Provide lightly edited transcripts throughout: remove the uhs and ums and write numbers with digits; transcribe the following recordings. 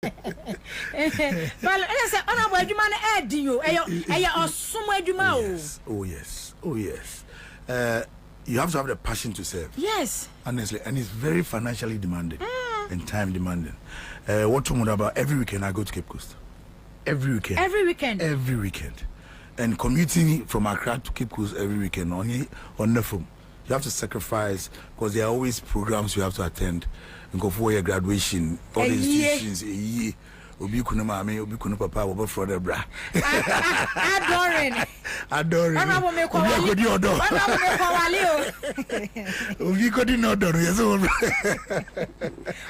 Well, I say, "Oh, no, you man, add you. Are somewhere you Oh yes. You have to have the passion to serve. Yes. Honestly, and it's very financially demanding and time demanding. What tomorrow about every weekend I go to Cape Coast. Every weekend. And commuting from Accra to Cape Coast every weekend on the phone. You have to sacrifice because there are always programs you have to attend and go for your graduation. All the institutions a year. Obi kuna mama, obi kuna papa, obi frother bra. Adoring. Honorable me kwali. Obi kodi no do. Yes.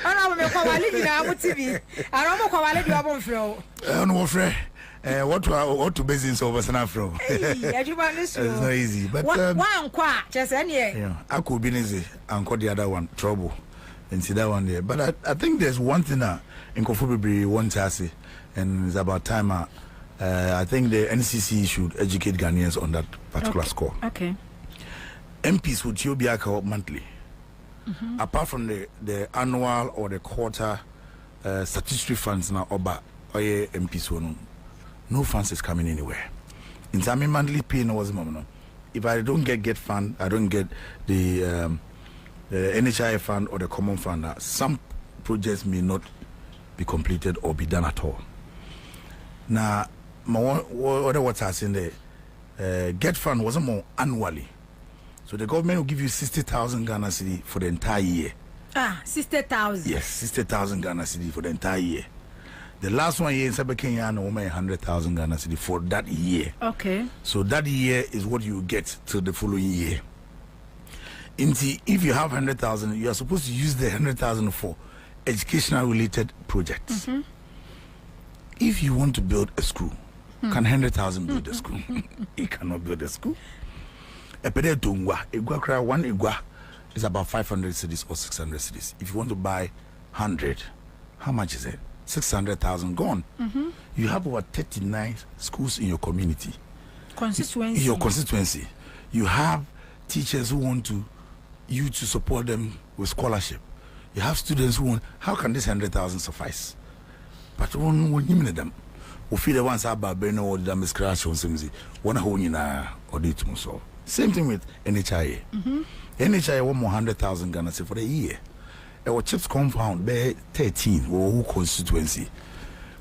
Honorable me kwali bi na amu TV. Aromo kwali bi abon fro. No frɛ. What to base in so person from? It's not easy, but one qua just any. Yeah, I could be easy and call the other one trouble and see that one there. But I think there's one thing in Kofu one task, and it's about time. I think the NCC should educate Ghanaians on that particular score. Okay. MPs would be monthly, apart from the annual or the quarter statutory funds now. Oba oye MPs wonu. No funds is coming anywhere. In time, monthly pay no was moment. If I don't get fund, I don't get the NHI fund or the common fund. Some projects may not be completed or be done at all. Now, what I saying there, get fund wasn't more annually. So the government will give you 60,000 Ghana cedi for the entire year. 60,000. Yes, 60,000 Ghana cedi for the entire year. The last one year in Kenya, no 100,000 Ghana cedi for that year. Okay. So that year is what you get till the following year. If you have 100,000, you are supposed to use the 100,000 for educational related projects. If you want to build a school, can 100,000 build a school? You cannot build a school. One igwa is about 500 cedis or 600 cedis. If you want to buy 100, how much is it? 600,000 gone. You have over 39 schools in your community. Constituency. In your constituency. You have teachers who want you to support them with scholarship. You have students who want, how can this 100,000 suffice? But when you them, we feel the ones about Beno or the miscrash on some one hole in a audit. Same thing with NHI. NHI 100,000 Ghana for the year. Our chips compound be 13 or constituency.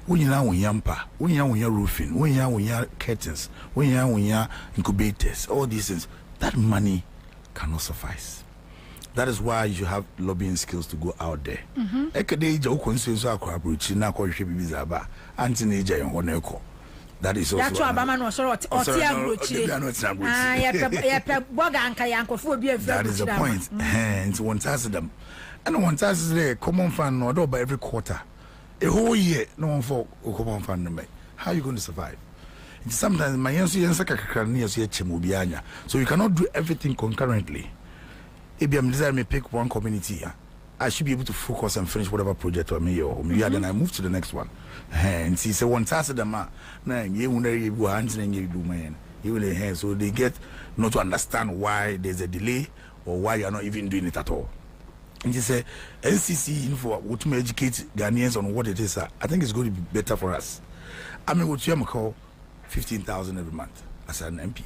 When you now yampa, when you roofing, when you curtains, when you incubators, all these things, that money cannot suffice. That is why you have lobbying skills to go out there. That is also. That is the point. And one task them. And one task is there, common fund or by every quarter. A whole year, no one for common fund. How are you going to survive? Sometimes my answer so you cannot do everything concurrently. If I'm deciding to pick one community, I should be able to focus and finish whatever project or me or maybe then I move to the next one. And see, so one task them so they get not to understand why there's a delay or why you're not even doing it at all. And you say NCC for what to educate Ghanaians on what it is. I think it's going to be better for us. I mean, what you call 15,000 every month as an MP.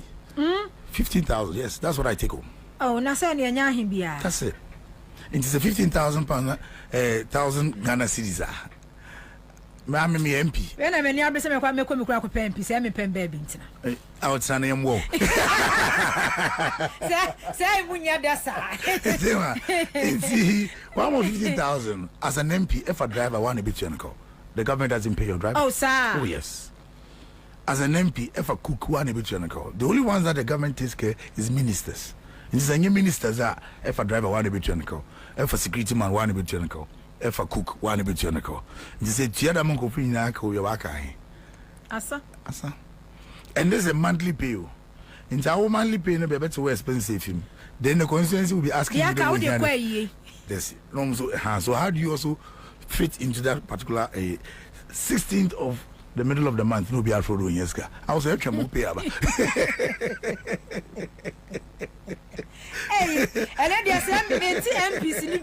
15,000, yes, that's what I take home. Oh, that's it. It's a 15,000 pound, 1,000 Ghana cedis. I'm me MP. When I'm in your business, I'm going to make MP. Say I'm a pen baby. I would say I am walk. Say when you're there, see, 150,000 as an MP. If a driver want to be technical, the government doesn't pay your driver. Oh, sir. Oh, yes. As an MP, if a cook want to be technical, the only ones that the government takes care is ministers. It's a new ministers that if a driver want to be technical, if a security man want to be technical, if a cook want to be technical. They say, "Tiada monko pina ko yawakai." Ansah. And there's a monthly pay. In our monthly pay, no be better expensive him. Then the constituency will be asking you. So how do you also fit into that particular 16th of the middle of the month? No be Alfredo Yeska. I was actually more pay. And then there's MPs in the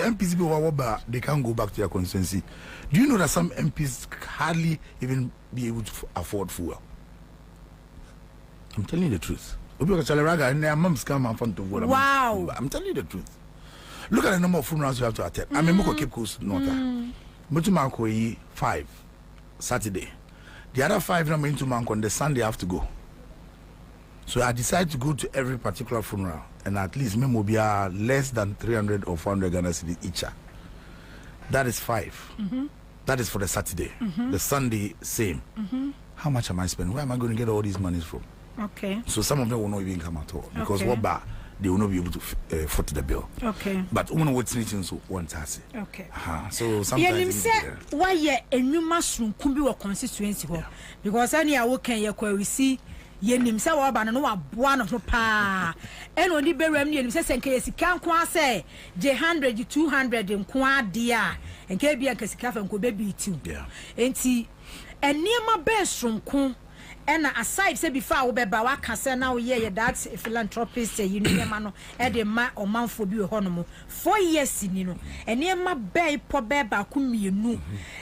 MPs they can't go back to their constituency. Do you know that some MPs hardly even be able to afford fuel? I'm telling you the truth. Wow. I'm telling you the truth. Look at the number of funerals you have to attend. I mean, Moko Cape Coast North. Mutumanko 5 Saturday. The other 5 number into Manko on the Sunday I have to go. So I decided to go to every particular funeral, and at least me will be less than 300 or 400 Ghana cedis each. That is 5. That is for the Saturday. The Sunday same. How much am I spending? Where am I going to get all these monies from? Okay. So some of them will not even come at all because what they will not be able to foot the bill. Okay. But what's written so one task. Okay. So sometimes why a new mushroom could be a constituency because any I can we see yenim se wa ba no wa boa no pa e no ni berem ni yenim se senke sika nko ase je 100 200 nko ade a enke bia ka sika fa nko be bi ti enti eniema be sonko and aside say before we be ba wa kase na we ye that philanthropist you know no e de ma o manfo bi ho no mo 4 years ni no eniema be po be ba ku mienu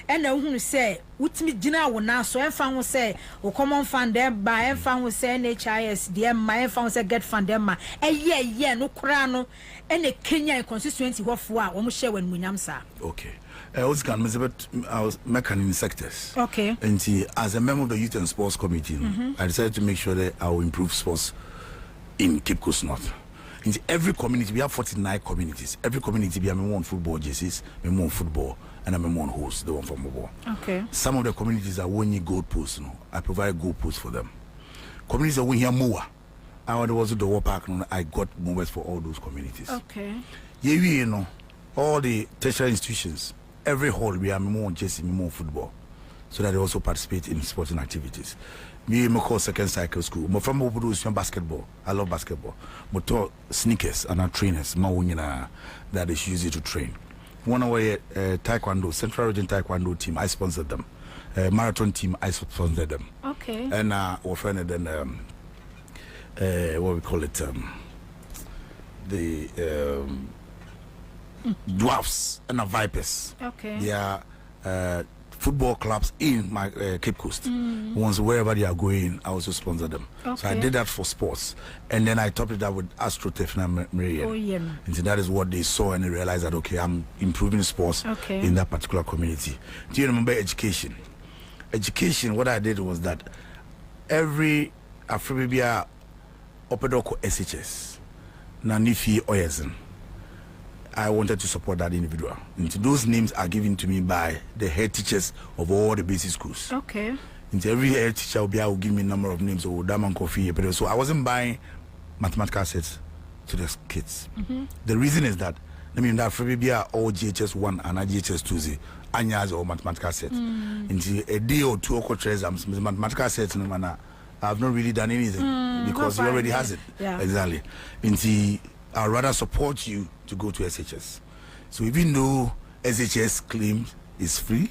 e na hunu say utimi gina wo na so enfa ho say o common fund dem ba enfa ho say NHIS dem ma enfa ho say get fund dem ma ye no kura no e na Kenya constituency ho fo a wo mo share wan munyam sa. Okay. I was in sectors. Okay. And as a member of the Youth and Sports Committee, I decided to make sure that I will improve sports in Cape Coast North. In every community, we have 49 communities. Every community, we have one football jerseys, one football, and I'm one host, the one from Mobile. Okay. Some of the communities are winning goal posts. I provide goal posts for them. Communities are winning more. I was at the war park. I got mobiles for all those communities. Okay. Yeah, you know, all the tertiary institutions. Every hall we have more jersey, more football, so that they also participate in sporting activities. Me, I call second cycle school. My from Ofosu basketball. I love basketball. But sneakers and our trainers, that they use it to train. One away taekwondo, Central Region Taekwondo team. I sponsored them. Marathon team. I sponsored them. Okay. And our friend then what we call it the. Dwarfs and Vipers. Okay. They are football clubs in my Cape Coast. Once wherever they are going, I also sponsor them. Okay. So I did that for sports, and then I topped it up with AstroTurf and Marian. Oh yeah. And so that is what they saw, and they realized that okay, I'm improving sports in that particular community. Do you remember education? Education. What I did was that every Afrobia Opedoko SHS Nanifi Oyezen. I wanted to support that individual. And those names are given to me by the head teachers of all the basic schools. Okay. And every head teacher will give me a number of names of Daman Coffee. So I wasn't buying mathematical sets to the kids. The reason is that I mean that for maybe all GHS 1 and GHS 2 anyas or mathematical sets. And a day or two exams, mathematical sets no man. I've not really done anything because he already has it. Yeah. Exactly. And I'd rather support you to go to SHS. So even though SHS claims is free,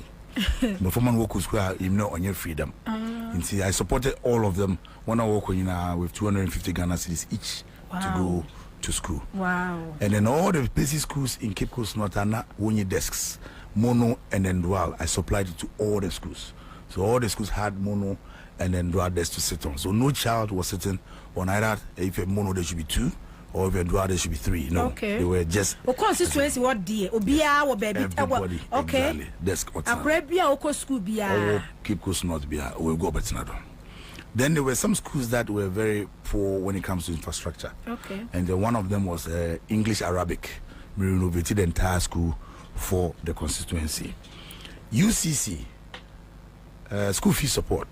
the former workers square you know on your freedom. And see, I supported all of them. One I work with 250 Ghana cedis each to go to school. Wow. And then all the basic schools in Cape Coast North are not only desks, mono and then dual. I supplied it to all the schools. So all the schools had mono and then dual desks to sit on. So no child was sitting on either. If a mono there should be 2. Or if you're there should be 3. No, okay. They were just. O constituency what dear? Obia or baby? Everybody. Okay. Exactly. Desk. Akrabia oko school bia. Or Cape Coast North bia. We'll go better now. Then there were some schools that were very poor when it comes to infrastructure. Okay. And one of them was English Arabic. We renovated the entire school for the constituency. UCC school fee support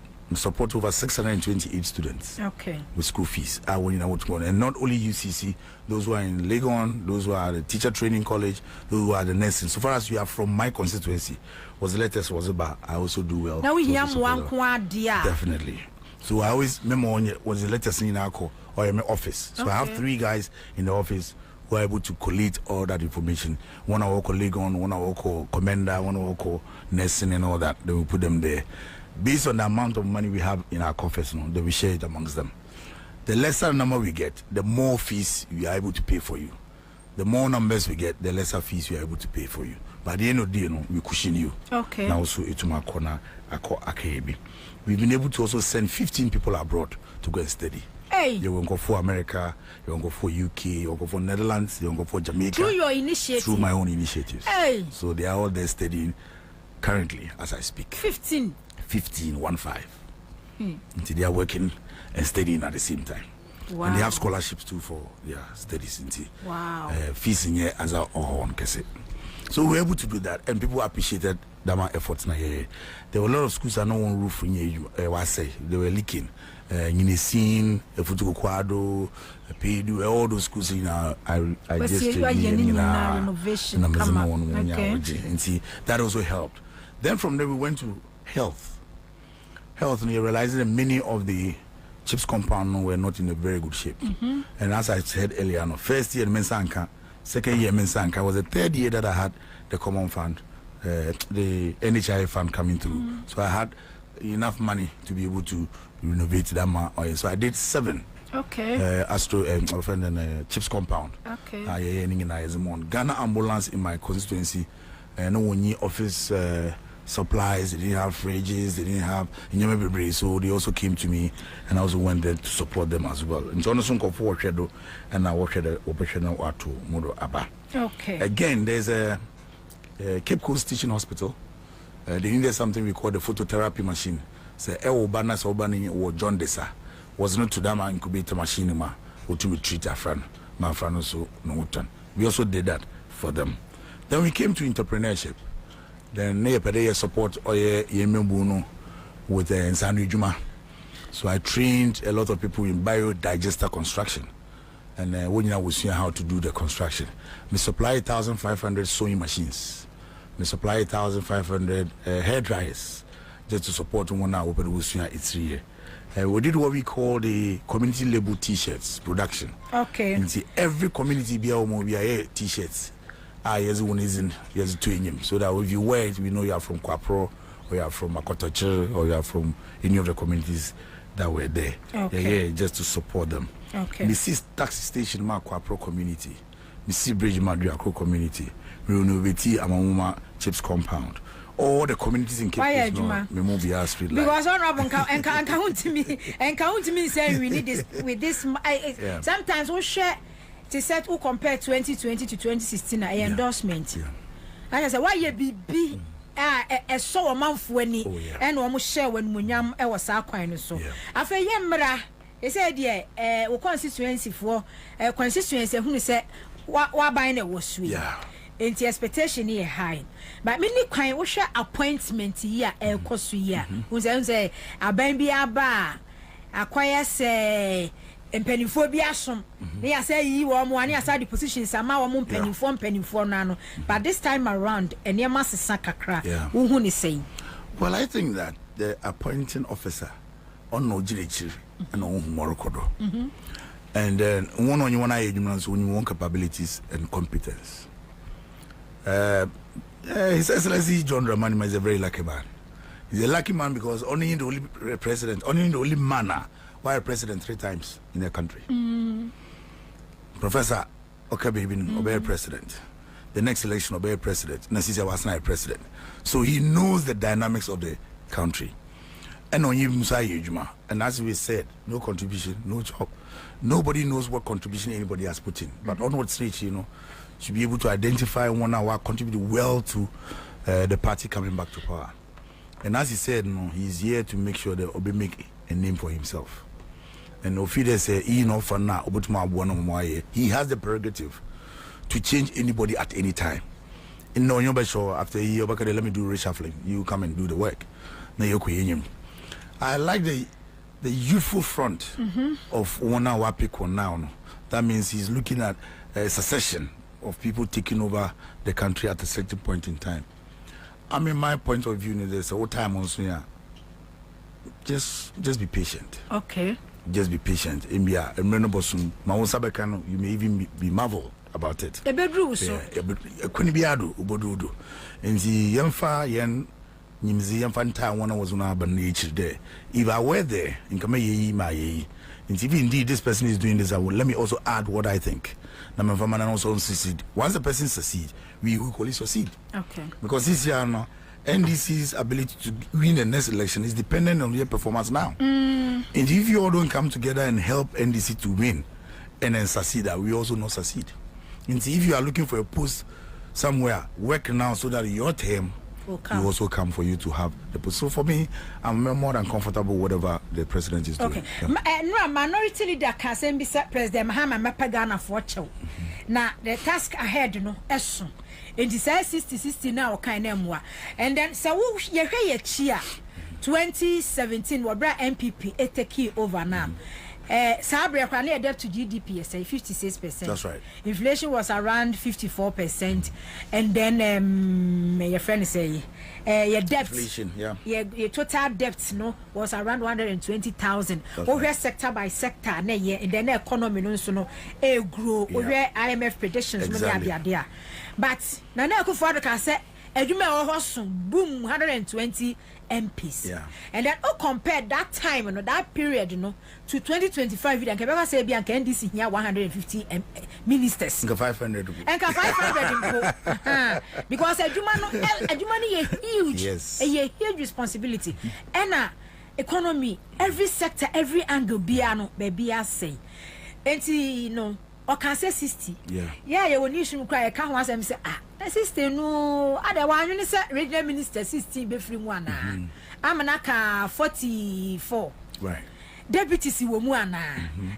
over 628 students. Okay. With school fees. And not only UCC, those who are in Legon, those who are the teacher training college, those who are the nursing. So far as you are from my constituency, was the latest was about I also do well. Now we have one dear. Definitely. So I always remember was the latest in our call or in my office. So I have 3 guys in the office who are able to collate all that information. One I work Legon, one I work Commander, one I work nursing and all that. They will put them there. Based on the amount of money we have in our coffers, then we share it amongst them. The lesser number we get, the more fees we are able to pay for you. The more numbers we get, the lesser fees we are able to pay for you. By the end of the day, we cushion you. Okay. Now also it's my corner. We've been able to also send 15 people abroad to go and study. Hey. You will go for America, you will go for UK, you will go for Netherlands, you will go for Jamaica. Through your initiative? Through my own initiatives. Hey. So they are all there studying currently as I speak. 15? 15, 1-5. Until they are working and studying at the same time. Wow. And they have scholarships too for their studies. Wow. Fees in here as our own. So we were able to do that, and people appreciated that efforts. There were a lot of schools that no one roof in here. They were leaking. Ninesin, Futuko Kwado, Pedu, all those schools. I just renovation. And see that also helped. Then from there we went to health. Health, and you realized that many of the chips compound were not in a very good shape. And as I said earlier, first year Mensanka, second year Mensanka was the third year that I had the common fund, the NHI fund coming through. So I had enough money to be able to renovate that oil. So I did 7. Okay. Astro and chips compound. Okay. Ghana ambulance in my constituency, no one office supplies, they didn't have fridges, they didn't have so they also came to me, and I also went there to support them as well. And so and I watched the operational to Modo Abba. Okay. Again, there's a Cape Coast Teaching Hospital. They needed something we call the phototherapy machine. So Obana Sobani or John Desa was not to them incubator machine or to treat a friend. My friend also no. We also did that for them. Then we came to entrepreneurship. Then they support Yemembuno with Ansah Juma. So I trained a lot of people in biodigester construction. And when I was seeing how to do the construction, we supply 1,500 sewing machines. We supply 1,500 hair dryers just to support one hour open with it's 3 years. We did what we call the community label t-shirts production. Okay. And see every community be a t-shirts. Yes, one is in yes to him, so that if you wear it, we know you are from Kwapro, or you are from Okudzeto, or you are from any of the communities that were there. Okay. Just to support them. Okay. We see taxi station ma Kwapro community, we see bridge Madriako community, we renovate Amamuma Chips compound. All the communities in Cape Coast, we move the street light. Because honorable and count to me saying we need this with this. Sometimes we share. To set who compare 2020 to 2016 endorsement. I said, why you be a so a month when he and almost share when Munyam was our coin so. After Yamra, he said, yeah, constituency for constituency who said, what buying was sweet. And the expectation here high. But many kind was share appointment here, a cost year. Who's say, a baby a bar, acquire say. And pennyphobia some. They say you are one aside the position, some our moon penny for nano. But this time around, and your master Sakakra, who is saying. Well, I think that the appointing officer on no judiciary and on Morokodo. And then one on your age, when you want capabilities and competence. His Excellency John Dramani is a very lucky man. He's a lucky man because only in the only president, only in the only manner. Why a president 3 times in the country? Professor Okabibin obey president. The next election obey president. Nasisa was not a president. So he knows the dynamics of the country. And on you Musa Yejuma. And as we said, no contribution, no job. Nobody knows what contribution anybody has put in. But on what stage, should be able to identify one hour contribute well to the party coming back to power. And as he said, he's here to make sure that Obi make a name for himself. And Ofide say he has the prerogative to change anybody at any time. In no after he let me do reshuffling, you come and do the work. I like the youthful front of one hour pick one now. That means he's looking at a succession of people taking over the country at a certain point in time. I mean, my point of view is there's a whole time also here. Just be patient. Okay. Just be patient. You may even be marveled about it. A bedroom, so. Couldn't be ado, Ubodudo. And the Yamfa Yan Nimzi Yamfanta one was on urban nature there. If I were there, in Kamayi, my And if indeed this person is doing this, let me also add what I think. Now, also succeed. Once the person succeed, we equally succeed. Okay. Because this year now, NDC's ability to win the next election is dependent on your performance now. And if you all don't come together and help NDC to win and then succeed, we also not succeed. And if you are looking for a post somewhere, work now so that your term will also come for you to have the post. So for me, I'm more than comfortable whatever the president is doing. Okay. No, minority leader can send President Mahama Mapagana for chow. Now the task ahead, no, eso. And this 60 now kind of more. And then so you hear chia 2017 wabra MPP eteki over now. Sabria kwani debt to GDP say 56%. That's right. Inflation was around 54%, and then your friend say your debt. Inflation, yeah. Your total debt was around 120,000. Over sector by sector, and then the economy no grow. Over IMF predictions exactly. But Nana Akufo-Addo can say boom 120 MPs. Yeah. And then compare that time, that period, to 2025, and Quebec say be NDC here 150 ministers. 500. And 500 because Adjumani is huge. Yes. A huge responsibility. And economy, every sector, every angle, biano, baby, I say. And or can say 60. Yeah, you will need to cry. I can't want say, sister, no, other one, you say, regional minister 60 be free one. I'm an aka 44. Right. Deputy si wo mu ana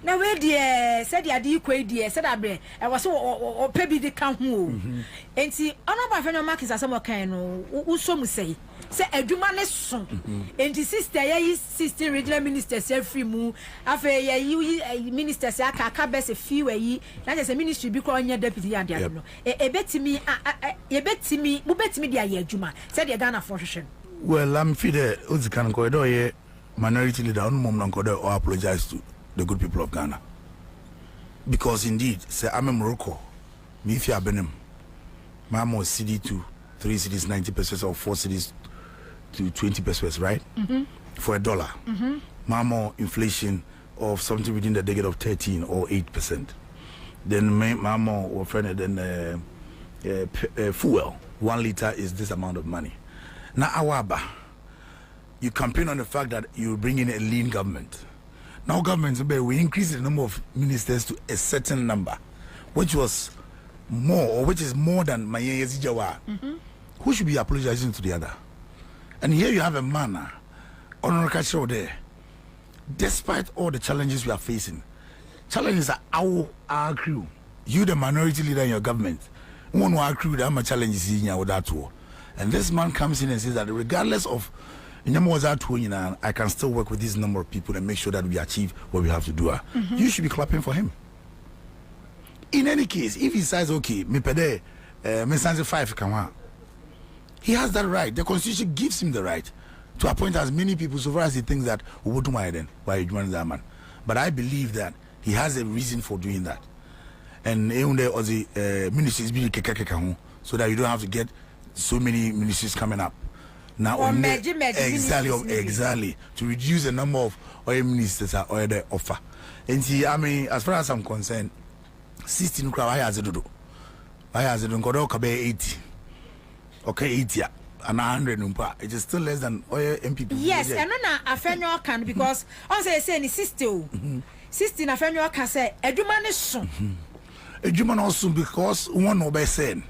na we de said ya de kwai de said abre e was o pebi de kan ho enti ono ba fe no mark is asem kan no uso mu sei se aduma ne so enti sister ya 16 regional ministers free mu afa ya ministers aka be se fi we yi na je se ministry bi ko nya deputy ya de no e betimi mu betimi de ya aduma said ya Ghana for hwehwe. Well, I'm feed Ozikan corridor here. Minority leader on mom or apologize to the good people of Ghana. Because indeed, say I'm a Morocco, me if you are Benin, Mamo CD to 3 cities 90% or 4 cities to 20%, right? For $1. Mamo inflation of something within the decade of 13 or 8%. Then Mamo or friend then fuel 1 liter is this amount of money. Now Awaba. You campaign on the fact that you bring in a lean government. Now governments we increase the number of ministers to a certain number, which was more or which is more than Maye Zijawa. Who should be apologizing to the other? And here you have a man, Honorable Show there. Despite all the challenges we are facing, challenges are our crew. You the minority leader in your government. One our crew that much challenges in your that war. And this man comes in and says that regardless of I can still work with this number of people and make sure that we achieve what we have to do. You should be clapping for him. In any case, if he says, okay, me pede, me 5 come on, he has that right. The constitution gives him the right to appoint as many people so far as he thinks that why that man. But I believe that he has a reason for doing that. And the ministries be so that you don't have to get so many ministries coming up. Now, exactly to reduce the number of oil ministers or the offer. And see, I mean, as far as I'm concerned, 16 crowd, I has it do. I has it on 80. Okay, 80 and 100. It is still less than oil MPP. Yes, and then I find your can because I say, sister, 16 I find your can say, a human is soon. A human also because one obey saying,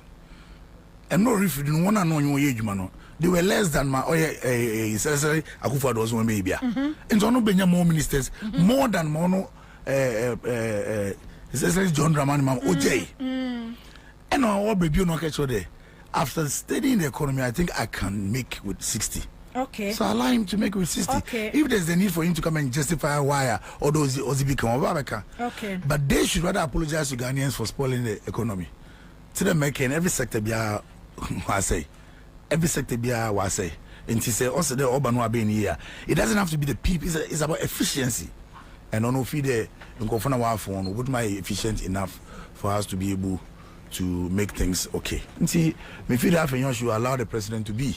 and no refugee, one unknown age man. They were less than my necessary Akufo-Addo was one baby. And so no Benya more ministers, more than mono necessary John Dramani Mam OJ. And all baby no catch there. After studying the economy, I think I can make with 60. Okay. So allow him to make with 60. Okay. If there's a need for him to come and justify why or those become okay. But they should rather apologize to Ghanaians for spoiling the economy. To them making every sector be I say. Every sector be I say. And she say also the urban one being here. It doesn't have to be the people. It's about efficiency. And on feed the phone would my efficient enough for us to be able to make things okay. And see, me feel that you should allow the president to be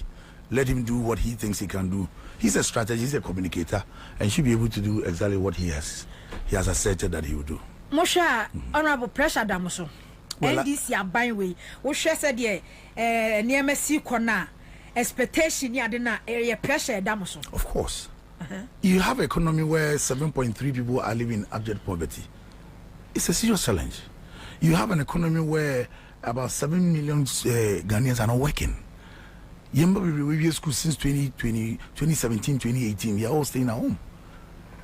let him do what he thinks he can do. He's a strategist, he's a communicator, and should be able to do exactly what he has asserted that he will do. Mosha, honorable pressure damoso. And this year by way, what she said ye near Messi corner expectation yadina area pressure damoso. Of course. You have an economy where 7.3 people are living in abject poverty. It's a serious challenge. You have an economy where about 7 million Ghanaians are not working. We've school since 2017, 2018. We are all staying at home.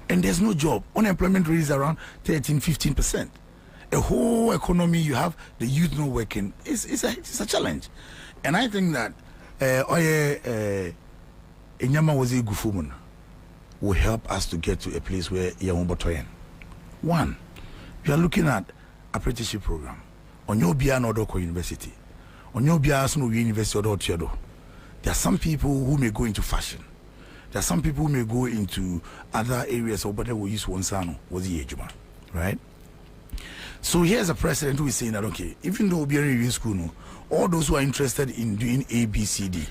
And there's no job. Unemployment rate is around 13-15%. A whole economy, you have the youth not working. It's a challenge. And I think that Enyama was a Gufumun will help us to get to a place where Yawombotoyen. One, you are looking at apprenticeship program. On your Bia Nodoko University. On your Bia Sunu University or Tiedo. There are some people who may go into fashion. There are some people who may go into other areas of better we use one son was the age, right? So here's a president who is saying that okay, even though we are in school, no, all those who are interested in doing A, B, C, D,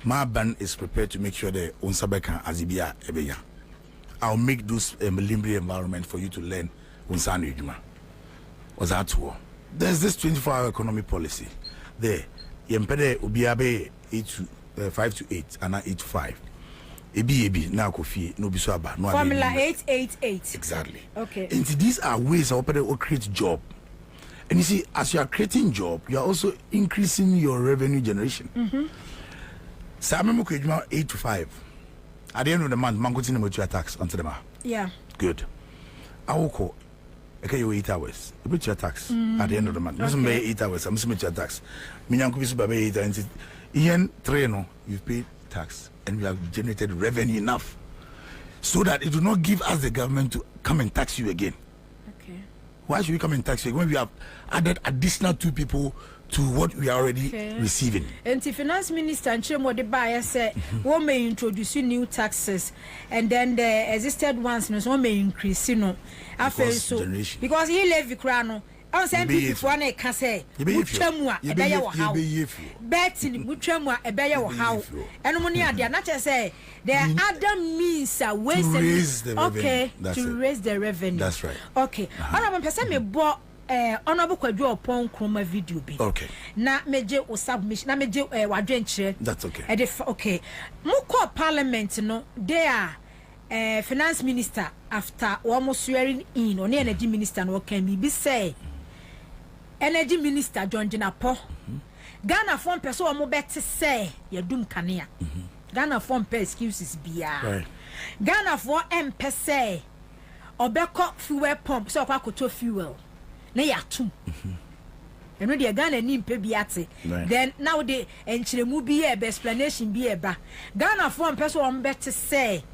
my band is prepared to make sure that Unsabeka Azibia Ebeya. I'll make those limbering environment for you to learn Unsanu Juma. Was that war? There's this 24-hour economy policy. There, Yempede Ubiabe 5 to 8 and 8 to 5. Ebi now Kofi no biswaba no Formula 888. Exactly. Okay. And these are ways of create job. And you see, as you are creating job, you are also increasing your revenue generation. Samemo Kujma 8 to 5. At the end of the month, man continue with your tax onto the Yeah. Good. I will call. Okay, you 8 hours. You put your tax at the end of the month. Doesn't pay 8 hours. I'm submit your tax. Minyanku bisu babe 8 and Ian Treno, you've paid tax and we have generated revenue enough so that it will not give us the government to come and tax you again. Okay. Why should we come and tax you when we have added additional 2 people to what we are already receiving? And the finance minister and Chemo de Bayer said one may introduce new taxes and then the existed ones one may increase, you know. Because he levy crano. On send people for an can say, Muchamua, a bear or how, betting Muchamua, a bear or how, and money are there, not to say, there are other means are ways to raise the okay, to raise the revenue. That's right. Okay. Honorable person me bought honorable Kwabena upon chroma video be. Okay. Na meje o submission, na meje wadwenche. That's okay. Okay. Muko parliament no, they are finance minister after almost swearing in on energy minister no can be say. Energy Minister John Jinapo. Ghana form person or better say ya doom kania. Ghana form per excuses be right. Ghana for say or backup fuel pump so I could to fuel. Nay ya two. And when the Ghana need pebiate, then now the enchilemu be a explanation be a ba. Ghana form person or better say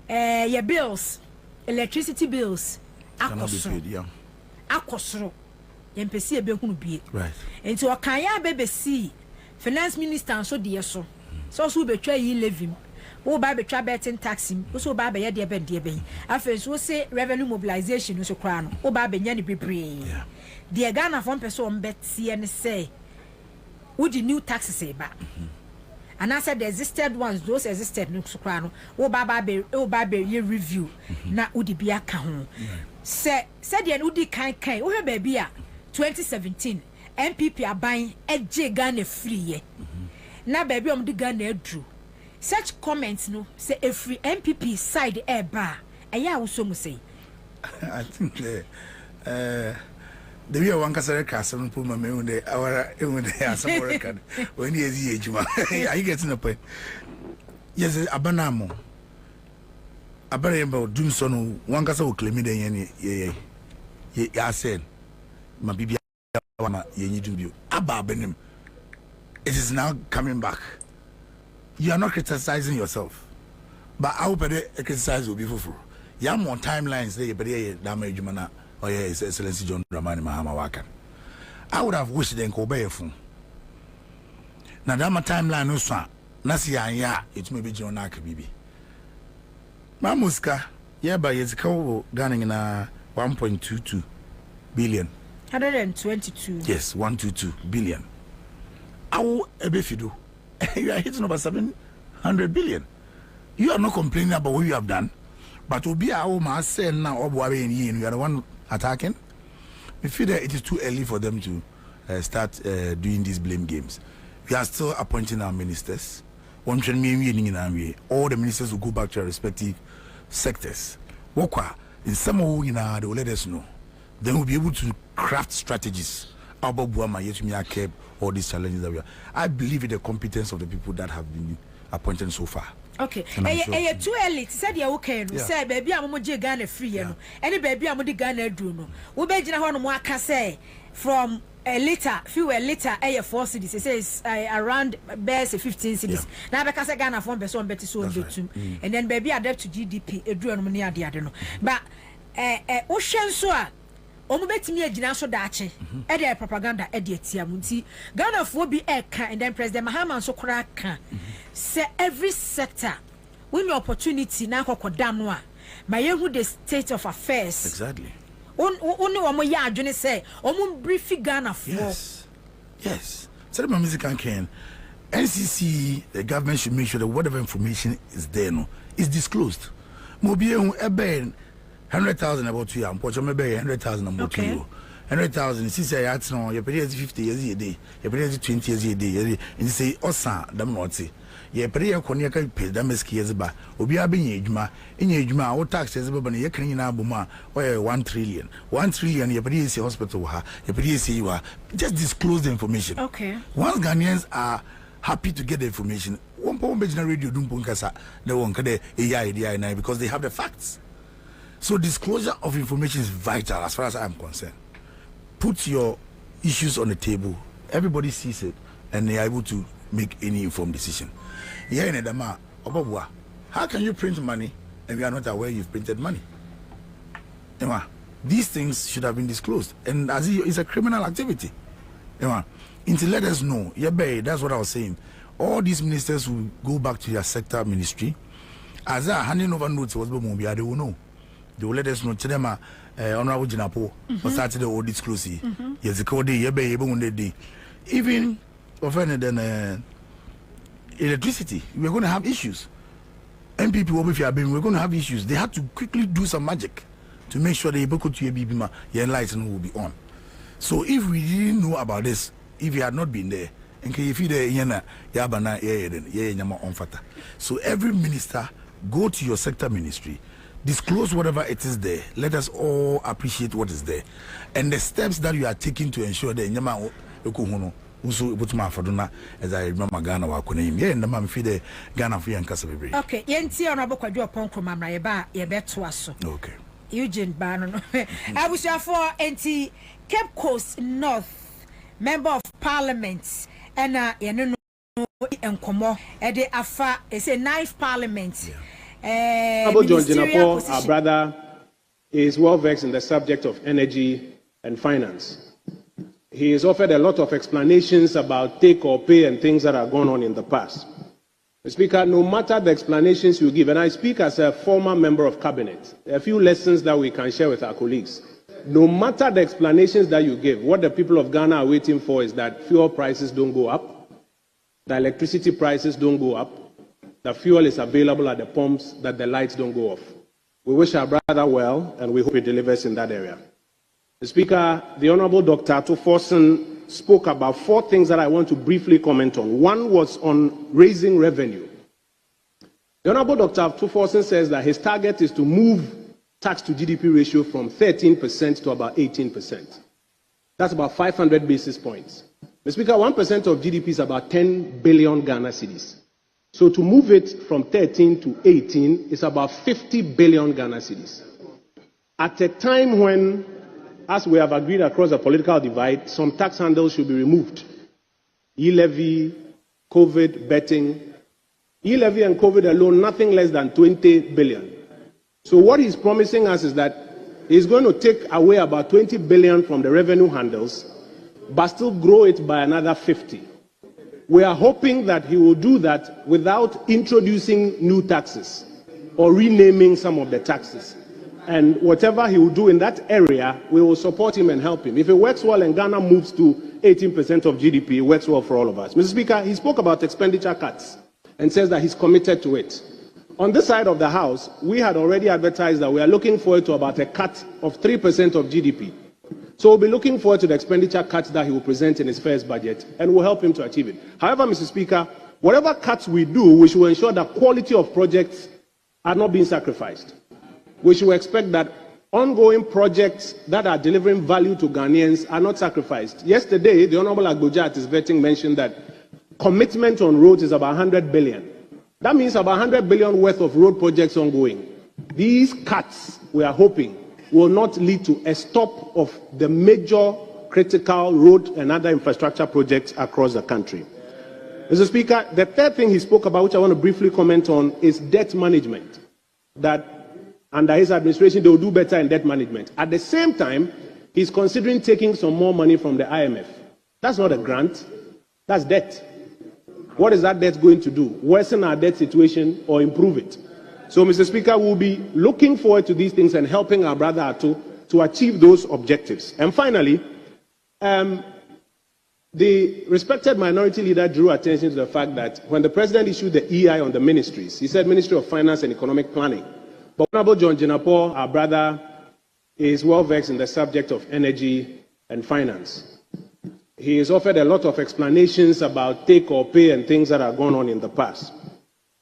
your bills, electricity bills, akosro. Yempesi ebehunu bie right enti okanya BBC finance minister so de so so betwa yi levy wo ba betwa betting tax so ba be ye de ben afa so say revenue mobilization so kra no wo ba benya ne bebre de Ghana fon person on betie ne say wo di new taxes e ba and I said the existed ones those existed no so kra no wo ba ye review na wo di bia ka ho say de no di kan wo he ba bia 2017 MPP aban eje Ghana free ye na baby om di Ghana edru such comments no say a free MPP side e ba eya wo so mu say I think the way one kasere ka some people me unde awara unde asamo record when he is ejuma are you getting the point? Yes, abanamo abaremba dum so no one kasa wo claim den ye I said my baby wana yenyi dumbio aba benim. It is now coming back. You are not criticizing yourself, but I hope the exercise will be fulfilled. You have more timelines there, but yeah, damage jumana or yeah, His Excellency John Dramani Mahama Wakan. I would have wished them Kobe phone. Now that my timeline no swan. Nasi ya it may be John Akabibi. Mamuska, yeah, but it's called Ghana in 1.22 billion. 122. Yes, 122 billion. Awo ebefido you are hitting over 700 billion. You are not complaining about what you have done, but to be our man saying now, you are the one attacking. We feel that it is too early for them to start doing these blame games. We are still appointing our ministers. All the ministers will go back to their respective sectors. In some way, they will let us know. Then we'll be able to craft strategies about all these challenges that we are. I believe in the competence of the people that have been appointed so far. Okay. Sure. Too early. Said you okay. Say baby, I'm going to Ghana free. Any baby, I'm going to Ghana do. We be Ghana one more say from a liter, few a liter, 4 cities. It says around best 15 cities. Now because Ghana from person better so and then baby adapt to GDP. A do money at the other. But ocean so. Omo betimi agina so daache e dey propaganda e dey tiamunti Ghana for be eka and then President Mahama so kora ka say every sector when your opportunity na kokoda no a mayehu the state of affairs exactly only omo ya adwene say omo brief Ghana for yes so the music can NCC the government should make sure that whatever information is there no is disclosed mo be ebe 100,000 about 2 years. Unfortunately, maybe 100,000 about 2 years. 100,000. Since I had no, you pay 50 years a day. You pay 20 years a day. And you say, "Ansah, damn not say." You pay a konya can pay damn skiers ba. Obi abi nyejuma. Nyejuma. What taxes ba bani? You can na buma. Or 1 trillion. 1 trillion. You pay say hospital ha. You pay say you are. Just disclose the information. Okay. Once Ghanaians are happy to get the information, one point radio don't punkasa. They won't get the AI because they have the facts. So disclosure of information is vital as far as I'm concerned. Put your issues on the table. Everybody sees it and they are able to make any informed decision. How can you print money and we are not aware you've printed money? These things should have been disclosed. And as it's a criminal activity. Until let us know. That's what I was saying. All these ministers will go back to their sector ministry. As I handing over notes was Bobie, they will know. They will let us know. Chidema, Honorable Jinapo, or Saturday or disclosure. Yes, the code day, even offended than electricity. We're going to have issues. MPP, we're going to have issues. They had to quickly do some magic to make sure the Iboko to Bima, your enlightenment will be on. So if we didn't know about this, if you had not been there, and if you there, so every minister go to your sector ministry. Disclose whatever it is there. Let us all appreciate what is there, and the steps that you are taking to ensure that nyama ekuhuno uso butuma faduna as I remember Ghana wa konem ye ndama mfide Ghana for yankasa bebre. Okay, yenti Honorable Kwabena Nkrumah ye ba ye beto aso. Okay. Eugene Bano no. Abusha for NT Cape Coast North Member of Parliament and ye no enkomo e de afa e say 9th Parliament. John Jinapo, our brother, is well versed in the subject of energy and finance. He has offered a lot of explanations about take or pay and things that have gone on in the past. Mr. Speaker, no matter the explanations you give, and I speak as a former member of cabinet, a few lessons that we can share with our colleagues. No matter the explanations that you give, what the people of Ghana are waiting for is that fuel prices don't go up, the electricity prices don't go up, the fuel is available at the pumps, that the lights don't go off. We wish our brother well, and we hope he delivers in that area. The Speaker, the Honorable Dr. Ofosu spoke about 4 things that I want to briefly comment on. One was on raising revenue. The Honorable Dr. Ofosu says that his target is to move tax to GDP ratio from 13% to about 18%. That's about 500 basis points. The Speaker, 1% of GDP is about 10 billion Ghana cedis. So to move it from 13 to 18 is about 50 billion Ghana cedis. At a time when, as we have agreed across the political divide, some tax handles should be removed. E-levy, COVID, betting. E-levy and COVID alone, nothing less than 20 billion. So what he's promising us is that he's going to take away about 20 billion from the revenue handles, but still grow it by another 50. We are hoping that he will do that without introducing new taxes or renaming some of the taxes. And whatever he will do in that area, we will support him and help him. If it works well and Ghana moves to 18% of GDP works well for all of us. Mr. Speaker, he spoke about expenditure cuts and says that he's committed to it. On this side of the House, we had already advertised that we are looking forward to about a cut of 3% of GDP. So we'll be looking forward to the expenditure cuts that he will present in his first budget, and we'll help him to achieve it. However, Mr. Speaker, whatever cuts we do, we should ensure that quality of projects are not being sacrificed. We should expect that ongoing projects that are delivering value to Ghanaians are not sacrificed. Yesterday, the Honorable Agboja at his vetting mentioned that commitment on roads is about 100 billion. That means about 100 billion worth of road projects ongoing. These cuts, we are hoping, will not lead to a stop of the major critical road and other infrastructure projects across the country. Mr. Speaker, the third thing he spoke about, which I want to briefly comment on, is debt management. That under his administration, they will do better in debt management. At the same time, he's considering taking some more money from the IMF. That's not a grant, that's debt. What is that debt going to do? Worsen our debt situation or improve it? So, Mr. Speaker, we'll be looking forward to these things and helping our brother Ato to achieve those objectives. And finally, the respected minority leader drew attention to the fact that when the president issued the EI on the ministries, he said Ministry of Finance and Economic Planning. But Honorable John Jinapor, our brother, is well versed in the subject of energy and finance. He has offered a lot of explanations about take or pay and things that have gone on in the past.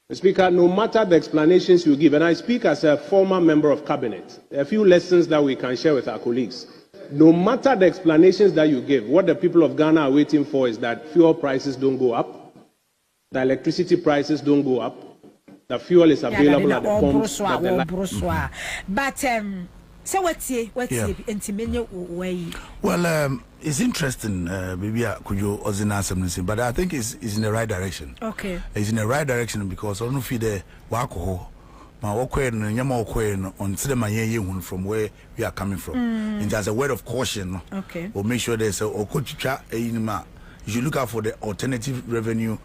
Mr. Speaker, no matter the explanations you give, and I speak as a former member of cabinet, there are a few lessons that we can share with our colleagues. No matter the explanations that you give, what the people of Ghana are waiting for is that fuel prices don't go up, the electricity prices don't go up, the fuel is available at the pumps. But so what's way? Well, it's interesting, maybe could you also something, but I think it's in the right direction. Okay. It's in the right direction because I don't feel the wako. My on from where we are coming from. And as a word of caution, okay, we'll make sure there's a Okudzeto. You should look out for the alternative revenue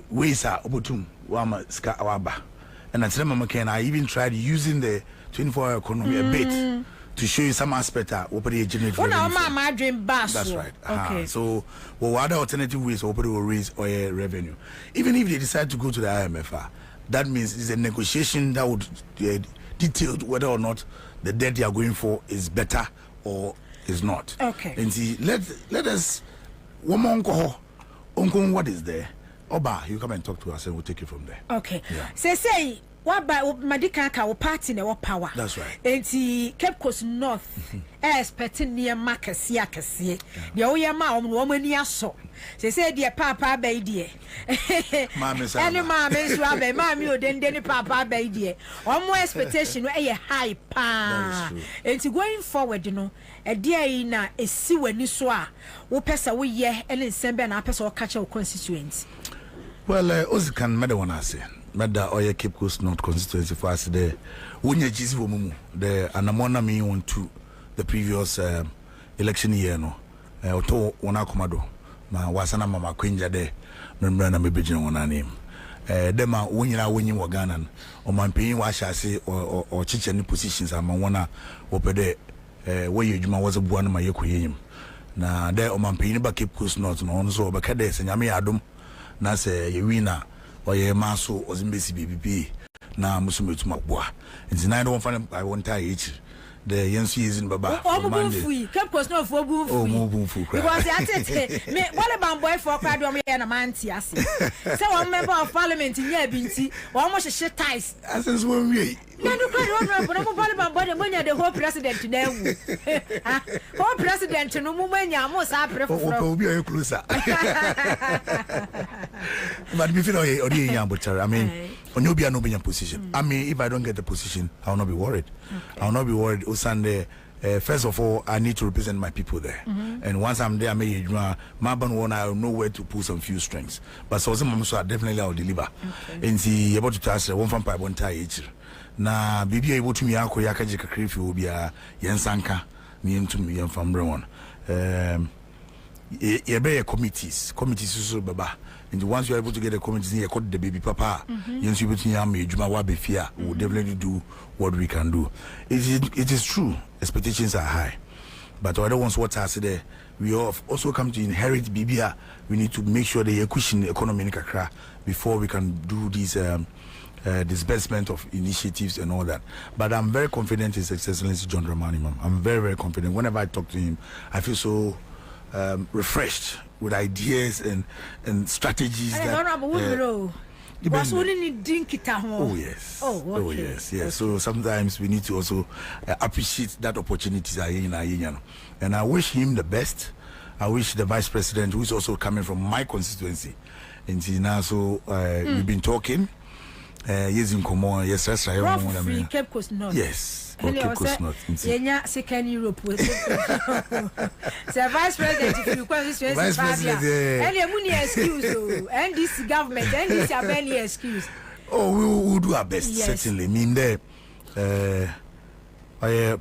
ways are open wama ska awaba. And at Mama Ken, I even tried using the 24-hour economy a bit to show you some aspect of what the generate revenue. That's right. Okay. So, what other alternative ways will raise oil revenue? Even if they decide to go to the IMF, that means it's a negotiation that would detail whether or not the debt they are going for is better or is not. Okay. And see, let us one more uncle, what is there? Oba, you come and talk to us and we'll take it from there. Okay. Yeah. Say what by Madikaka or party in our power. That's right. And the Cape Coast North expecting near Macasia Cassie. The Oyama woman near so. They said, dear Papa Baby. Mamma's and Mamma's Rabbi, Mammy, then Papa Baby. One more expectation, a high pa. And to going forward, you know, a dear in a sewer Niswa, who pass away ye and in Sembe and Apes or catch our constituents. Well, Ozikan Medawana say. Meda Oya Cape Coast North constituency for us there. When you cheese woman, the Anamona me on to the previous election year, no. Oto Wanakomado, my Wasana Mama Quinja there, Membrana Mebijin on her name. Dema when you are winning Waganan, or my paying wash I say, or teach any positions. I'm one opede where you was a one of my yoke. Now, there, on my paying back Cape Coast North, no, so Bacades and Yami Adam, Nase, Yewina. Or ye maso was in BCBP now Musumu to Makwa. It's 9 I won't tie each. The Yancy is in Baba. Oh, Monday. Cape Coast no for Boo. Oh, Move. Because I what about boy for Cradome and a man? Yes. So I'm member of parliament in Yabinti, almost a shit ties. As is when we. No, the whole president to them. Whole president to no moment, I must have preferred closer. But before I mean, on you be an open position. I mean, if I don't get the position, I will not be worried. I will not be worried. Sunday, first of all, I need to represent my people there. And once I'm there, I may I know where to pull some few strings. But so I definitely will deliver. And see about to task one from Pipe one tie each. Na bibi able to me akọ yakaje kakrefi obi a yensanka me ntum yem fambre won ye be committees so baba, and once you are able to get a committee you call the baby papa yensu betun ya me adwuma wa be fia we will definitely do what we can do. It is true, expectations are high, But other ones what I say there, we also come to inherit BBA. We need to make sure they cushion the economy in Kakra before we can do these disbursement of initiatives and all that. But I'm very confident in His Excellency John Dramani, ma'am. I'm very, very confident. Whenever I talk to him, I feel so refreshed with ideas and strategies. Oh yes. Oh yes. Yes. So sometimes we need to also appreciate that opportunities are in. And I wish him the best. I wish the Vice President, who is also coming from my constituency, and so we've been talking. Yes, in Como, yes, that's right. Cape Coast North. Yes, Cape Coast North. Yenya second Europe. So Vice President, if you call this Vice President, any excuse, and this government, and this any excuse. Oh, we will do our best, certainly. Mean there,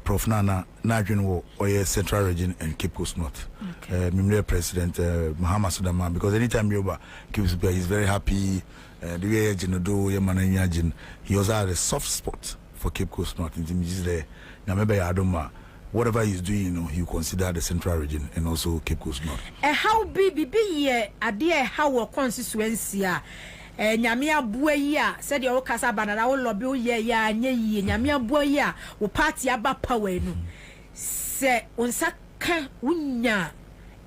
Prof Nana, Najin or Central Region and Cape Coast North. Mimle President Muhammad Sudama, because anytime Yoba keeps he's very happy. The way he also had a soft spot for Cape Coast North. Whatever he's doing, he consider the Central Region and also Cape Coast North. How be idea how constituency nyamia buaya said your casa banana will lobby ya nyamia buaya or party aba power no se unsaka unya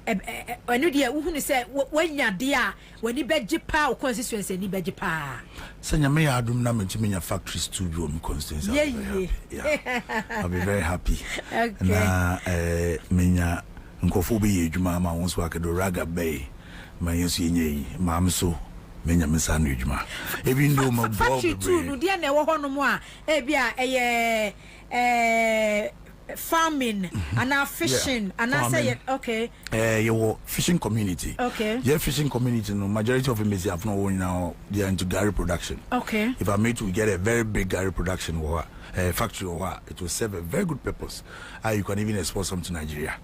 enu dia uhunu se wanya dia wani beji pa o constituency ni beji pa se nyame ya adum na mentimi factories to do my constituency. I'll be very happy. Na menya nkofo be edwuma ma won so akedo raga bay ma yesu yenyi ma amso menya mesanu edwuma even though my factory to no dia na ewo hono mo a e bia farming and fishing and I say okay your fishing community. Okay. Your fishing community, no majority of them is have no now they are into Gary production. Okay. If I made to get a very big Gary production or factory or it will serve a very good purpose. You can even export some to Nigeria.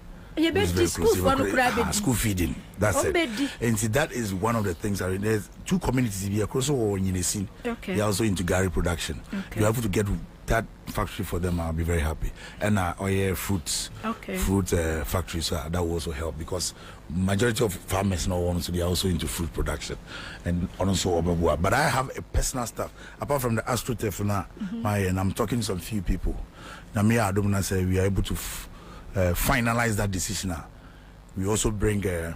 School feeding. That's it. And see, that is one of the things. There's two communities here across all in the scene. Okay. They're also into Gary production. Okay. You have to get that factory for them. I'll be very happy. And fruits. Okay. Fruit factories that will also help because majority of farmers now also they are also into fruit production and also but I have a personal stuff apart from the AstroTurf and I'm talking to some few people. Now me I don't say we are able to finalize that decision. We also bring a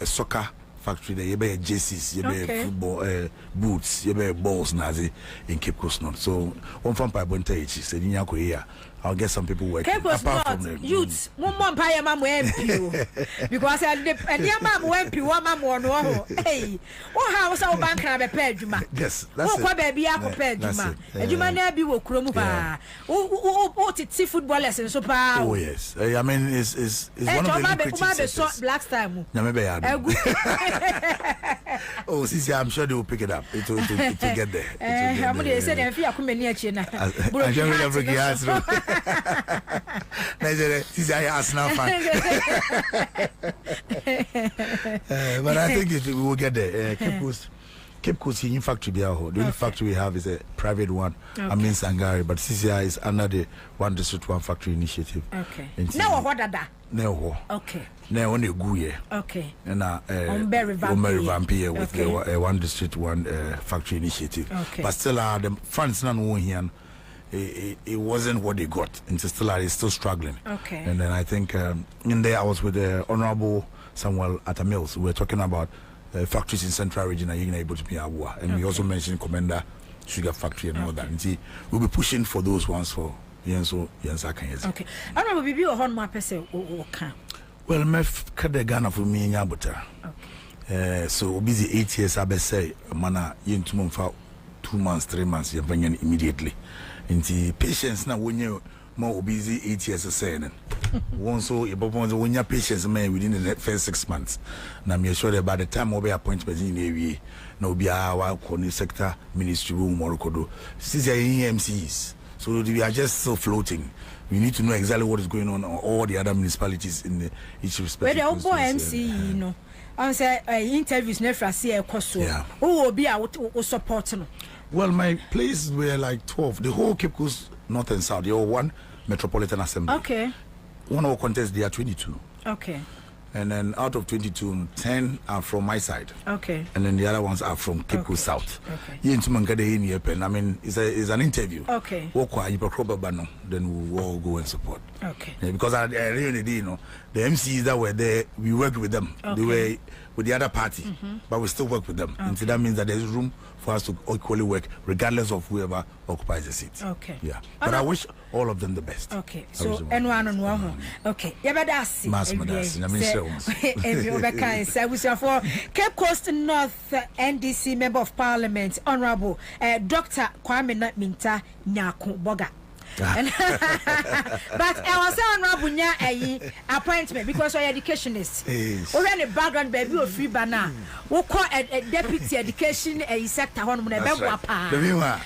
soccer factory there. You be jerseys, you be football boots, you be balls nazi in Cape Coast North. So one from Pabonte said in Yakoya. I'll get some people working. Cape Coast North youths, one more pay mama MP because and your mom went to one mama. Hey, what house our bank have a pedjuma? Yes, that's it. What baby I compared Juma? And you might not be with Krumuba. Oh, it's football lessons so power. Oh, yes. I mean, it's one of the black time. Oh, Sisi, I'm sure they will pick it up. It will get there. I'm going to say, if you are coming near China, Sisi, I ask now. But I think we will get there. Cape Coast in factory the only factory we have is a private one. I mean Sangari, but CCI is under the One District One Factory Initiative. Okay. Now what are that? No. Okay. Now only Guye. Okay. And very vampire with the One District One Factory Initiative. Okay. But still the funds not here. It wasn't what they got. And still are still struggling. Okay. And then I think in there I was with the Honorable Samuel Atamils. We were talking about factories in Central Region are able to be Abua. And we also mentioned Commander Sugar Factory and all that. And see, we'll be pushing for those ones for Ansah. Okay. I don't know if you are on my person. Well, my Ghana for me in Yabuta. Okay. So busy 8 years, I say, mana yin for 2 months, 3 months, you're bringing immediately. And the patience now when you more busy 8 years a saying. One so when your patients may within the first 6 months. Now I'm sure that by the time we'll be appointment in the no be our sector ministry room or kodo. Since EMCs, so we are just so floating. We need to know exactly what is going on all the other municipalities in the each respective. But the MC, you know, I say interviews never see a cost. Who will be out supporting? Well, my places were like 12. The whole Cape Coast North and South. They were one Metropolitan Assembly. Okay. one of our contests, they are 22. Okay. And then out of 22, 10 are from my side. Okay. And then the other ones are from Cape Coast South. Okay. I mean, it's an interview. Okay. Then we'll all go and support. Okay. Yeah, because at the end of the day, you know, the MCs that were there, we worked with them. Okay. They were with the other party, but we still work with them. And so that means that there's room for us to equally work, regardless of whoever occupies the seat. Okay. Yeah. But I wish all of them the best. Okay. So, anyone on one. Okay. Yabadasi. For Cape Coast North NDC Member of Parliament, Honorable Dr. Kwabena Mintah Nyako Boga. But I was honorable a appointment because you're educationist. We ran a background baby of free banana. We call a deputy education a sector on the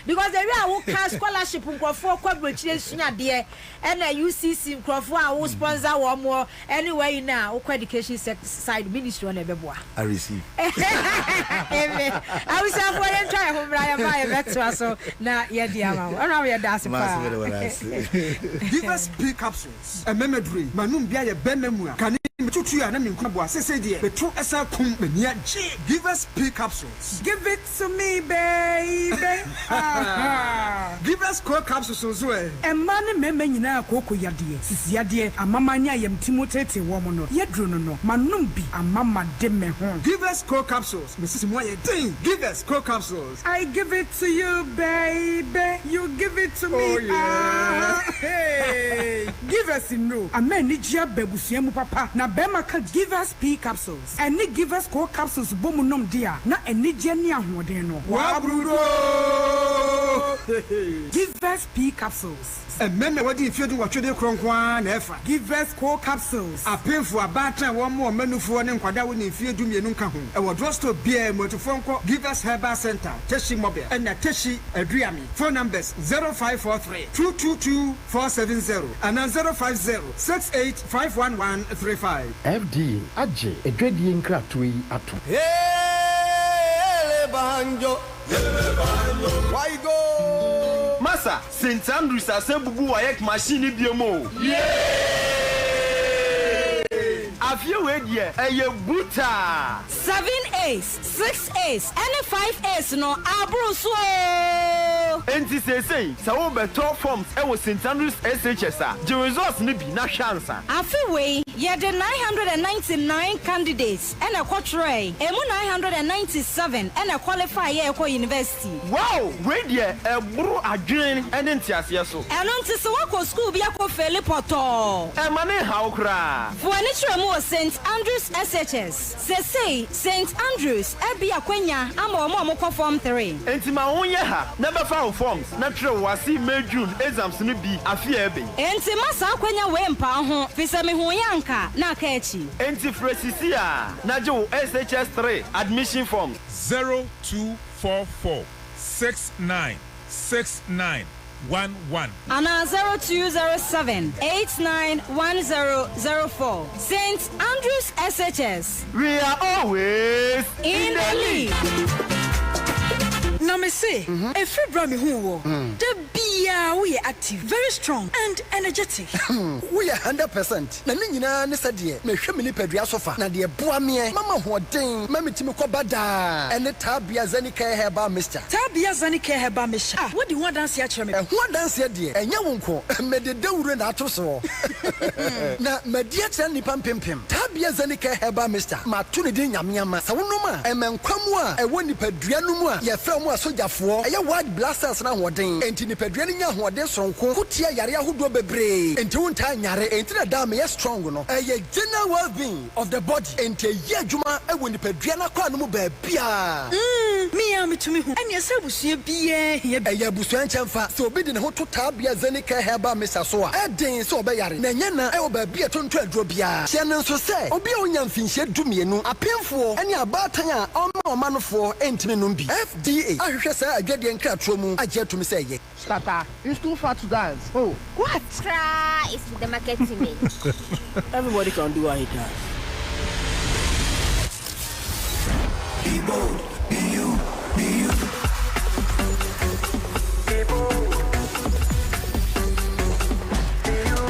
because there are who scholarship for qualification there and a UCC who sponsor one more anyway now education side ministry on a beboa. I receive. I was going to try home back to us so now yeah dear Give us P capsules. A memory. Manum bia ye benmua. Can tutu ya na minkwa say dear. Petro esa kum menia G. Give us P capsules. Give it to me, baby. Give us core capsules so e. E man meme nyina akoko yade. Sisi yade amama nya yem timotete wo mo no. Yedro no no. Manum bi amama de me ho. Give us core capsules. Mrs. Moye ding. Give us core capsules. I give it to you, baby. You give it to me. Oh yeah. Hey, give us no. Amen. Nijia bebusiemu papa. Na bema ka give us P capsules. Eni give us core capsules bomu nom dia. Na eni jeni ahoden no. Wabrudo. Give us P capsules. Amen. Wadi ifedu watwede kronkwa na efa. Give us core capsules. Apenfu abatra wo mo manufu ne nkwada wo ne ifedu mienu nka ho. E wo drosto bia motofonko Give us Herbal Center. Teshi mobile. And Teshi Adriami. Phone numbers 0543 222 470 and 050-68-51135. FD Aje Edwedi Nkratui Atu. Hey, Banjo. Why go? Massa, St. Andrews asebubu wayek machine biomo. Yeah! Afie we die eye buta 7 A's 6 A's and 5 A's no abruso enti say wo beto forms e wo St. Andrews SHS a the results ni bi na hwansa afie we ye the 999 candidates and a quatrain emu 997 and a qualify ye ko university. Wow, we die e buru adwen ene ntiase so eno nti se wako school bi akọ Felix poto e mane hawo kra for ani tremo St. Andrews SHS. Say St. Andrews ebi akwenya ama omo ko form 3. Enti ma wonye ha na be fa forms na tre wasi May June exams ni bi afia ebe. Enti masa akwenya we mpa ho fisa me ho yanka na aka echi. Enti fresisi a na je wo SHS 3 admission form 0244 696911 and 0207 891004. St. Andrews SHS. We are always in the league. Now me say, if you bring me who the bia we are active, very strong and energetic. We are 100%. Na nyina ne sadie me hwe me ni padua sofa na de boa me mama hoden mama timi ko bada ene tabia zanika heba mister tabia zanika heba misha what do you want dance here chere me ho dance de enye wonko me de dawure na ato so na media chere ni pampempem tabia zanika heba mister ma to ne de nyamnyama sa wonoma emenkwamu a ewo ni padua no mu a ye fra mu asojafo eye wide blasters na hoden enti ni padua ni nya hoden sonko kutia yare ahodo bebre enti wonta nyare enti na da me ye strong no eye general well-being of the body enti ye adwuma ewo ni padua na kwa no mu ba bia me am to me hu anya se busua bia ye eye busua nchemfa so obi de ne ho to tabia zanika heba mesa so a eden so obeyare na nya na ewo ba bia tonto aduro bia hye ne nso se obi a onya mfinhye dumienu apemfo ene abatan a omanofo entime no bi FDA ahwehwe sa adwade nkratro mu agye to me se ye Tata, it's too far to dance. Oh, what? Try is the marketing me. Everybody can do what he does. Be bold, be you, be you. Be bold, be you.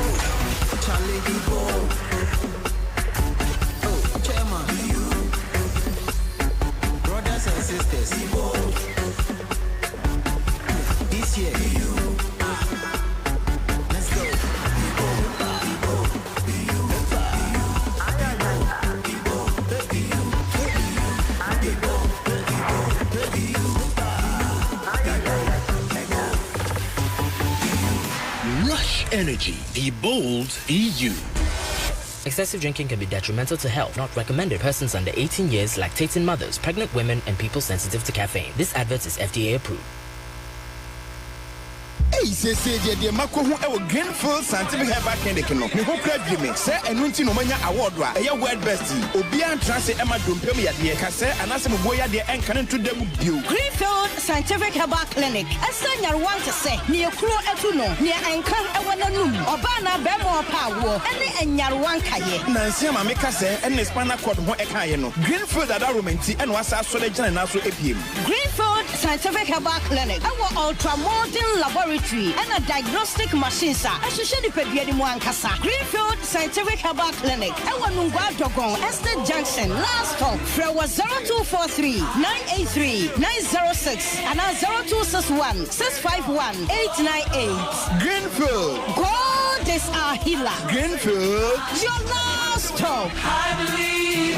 Charlie, be bold. this. Be bold. This year, you. Let's go. Be bold. Be bold. Be you. Be bold. Be you. Be bold. Be you. Rush energy. Be bold. Be you. Excessive drinking can be detrimental to health. Not recommended. Persons under 18 years, lactating mothers, pregnant women, and people sensitive to caffeine. This advert is FDA approved. Hey, say the Mako who our Greenfield Scientific Herbal Clinic no. Me ho kra dweme say enu nti no manya award wa. Eye world best. Obian transe Emma Dompem ya de ka say anase mo boya de enka nto dem bio. Greenfield Scientific Herbal Clinic. Asanya want to say ne ekuro etu no. Ne enka ewo nanum. Oba na be mo pa wo. Ene enyarwan kaye. Nansi ma me ka say ene spinal cord ho ekaye no. Greenfield adaromenti ene wasa so le gina na so epiem. Greenfield Scientific Herbal Clinic. Our ultramodern laboratory and a diagnostic machine sir. Ashisheni pedie ni mwankasa. Greenfield Scientific Herbal Clinic. Ewa nungwa dogon Estate Junction last stop. Frewa 0243 983 906 and 0261 651 898. Greenfield. God is our healer. Greenfield. Your last stop. I believe.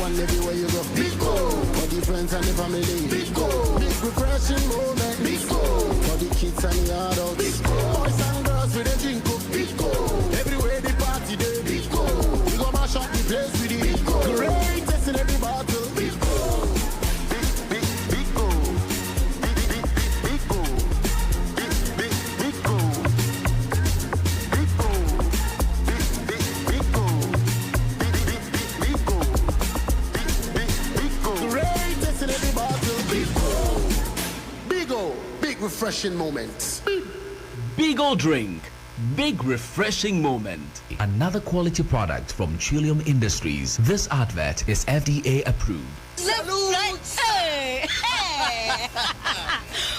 Everywhere you go, big go. For the friends and the family, big go. Big refreshing moment, big go. For the kids and the adults, big go. Boys and girls with a drink up, big go. Everywhere the party day, big go. We go mash up the place with the big go. Greatest in every battle, big go. Big go. Big go. Big go. Big refreshing moments. Bigo drink. Big refreshing moment. Another quality product from Trillium Industries. This advert is FDA approved. Hey!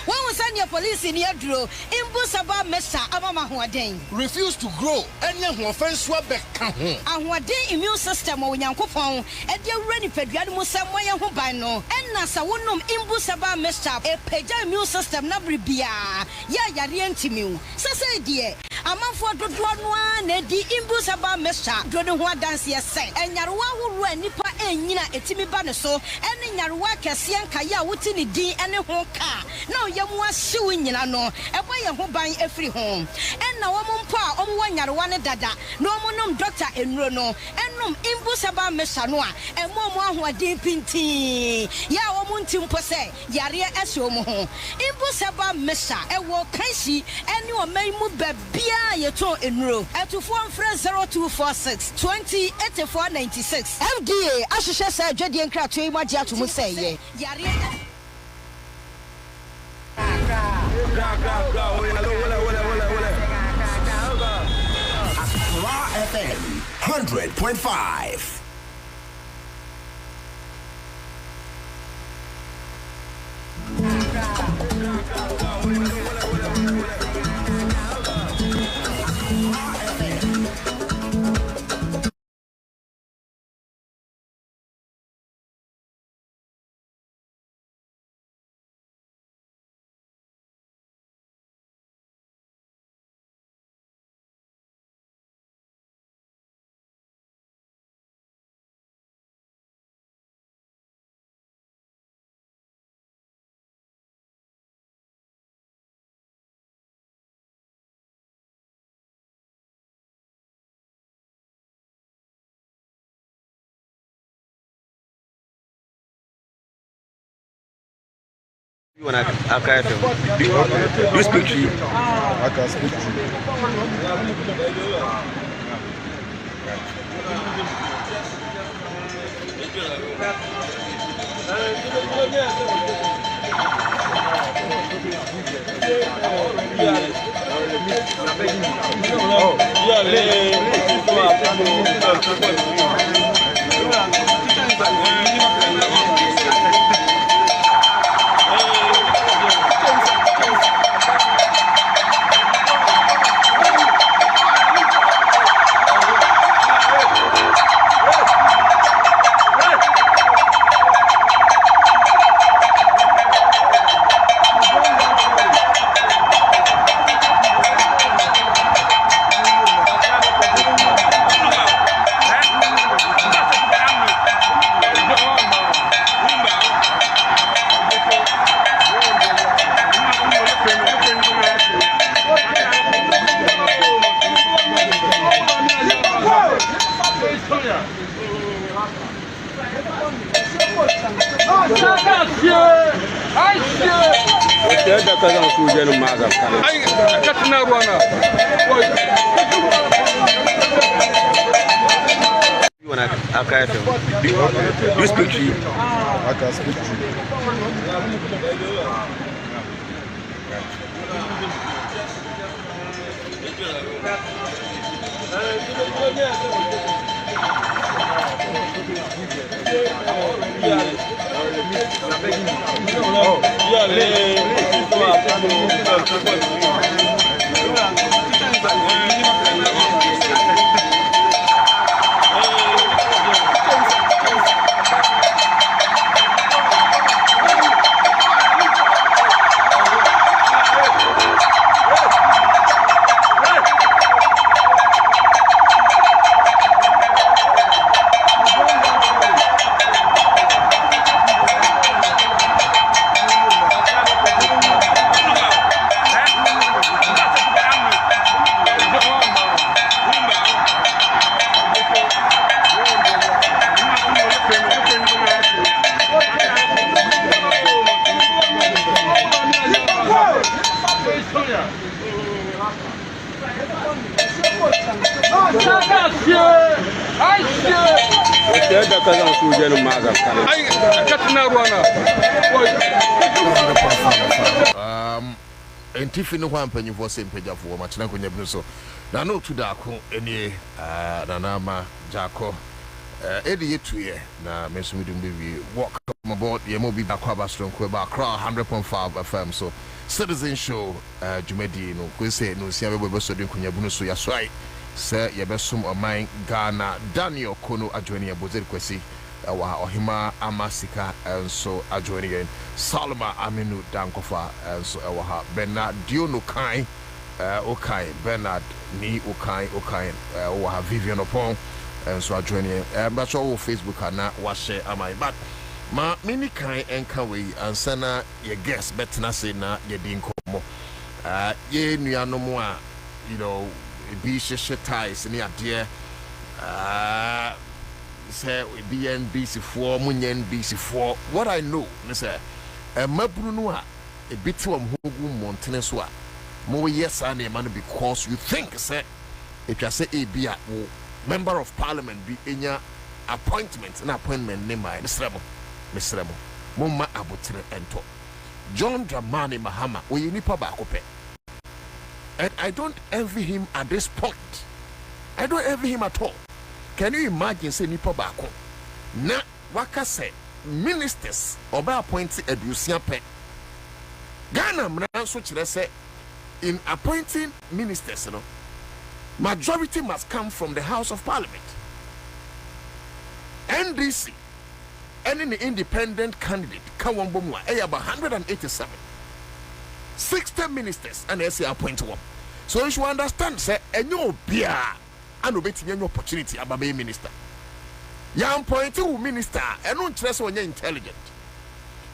When we send your police in your draw, Imbusaba Mesa Abama Huadeng. Refuse to grow. Any offense swap back. And what day immune system or Yankopon, and you're ready for Musamaya Hubano, and Nasa Wunum Imbusaba Mesa, a Peja immune system Nabribia. Ya Yarientimu. Sasa dear, a month for the one, and the Imbusaba Mesa, Drodua dance yes, and Yarwa will run Nipa and Nina Etimi Banaso, and in Yarwa Cassian Kaya Wutini D and a Honka. No, you was suing you know, a way who buying every home. And now one pa, one Yarwana Dada, no monum doctor in Rono, and no Imbusaba Mesanoa, and one who are deep in tea. Ya womuntim pose, Yaria Esomo, Imbusaba Mesa, and walk Kashi, and you may move Bia Yato in row, and to form friends 0246 20 8496. FDA, I should say, Jedi and Crack to Imagia to say, Yaria. FM 100.5. You want to you speak to you. I can speak to you. Oh, yeah, You speak to you. I can speak to you. Tiffany Wampenny for St. Peter for Machanako Nebuso. Now, no to Dako, any Nanama Jaco, Eddie Tuye, now, Miss Midum walk aboard the MOB Bakwaba Strong Queba, Crow 100.5 FM. So, Citizen Show, Jumedi, no, we say, no, see, I will be so doing Kunyabunusu, yes, right. Sir, Yabesum or mine, Ghana, Daniel Kono, Adjoinia Bozer Kwesi. Ohima Amasika and so adjoining Salma Aminu Dankofa and so Bernard Diono Kai Okai Bernard Ni Okai Oha Vivian Opon and so adjoining but all Facebook are not wash amai but ma mini kai and kawi and sana ye guess better say na ye dinko mo ye no more you know be shit ties ni adie say BNBC4 munyen BC4 what I know say mabru no a ebitiwam hogu montene so a mo yes and man because you think say if you say a be a member of parliament be enya appointment na appointment name my Mr. Mumma abotire ento John Dramani Mahama we nipa ba kope and I don't envy him at this point. I don't envy him at all. Can you imagine say nipa bako na waka say ministers oba appointed edusia pe Ghana mran so kire say in appointing ministers no majority must come from the House of Parliament. NDC any independent candidate can one bomwa about 187 60 ministers and they say appoint one. So you should understand say enyo bia and obeti any opportunity about being minister. Yan appointed minister and no interest on your intelligent.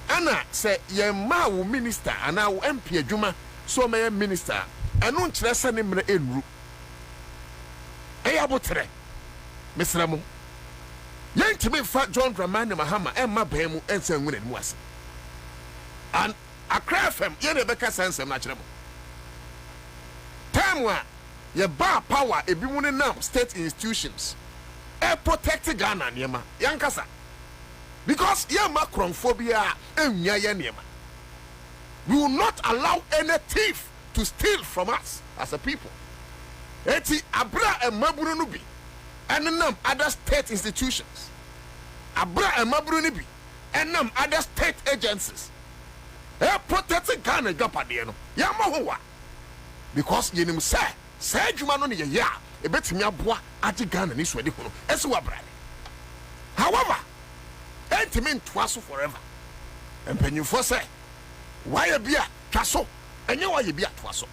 Anna say ye ma wo minister and now MP adwuma so may minister and no interest in him enru. Ayabotre Mr. Mo yen timi fa John Dramani Mahama and ma bemu ense nwune mu ase. And Accra FM ye ne beka sense na kire mo. Time wa ye ba power ebi mu ne nam state institutions e protect Ghana niema yankasa because ye ma kronphobia enwia ye niema. We will not allow any thief to steal from us as a people. Eti abra e maburu no bi enam other state institutions. Abra e maburu no bi enam other state agencies. E protect Ghana gapade no yama howa because yenim say adwuma no ne ye ya e betimi aboa age Ghana ni so de hono ese wa brale. However entimi ntwa so forever empanyufo say why bia twaso enye why bia twaso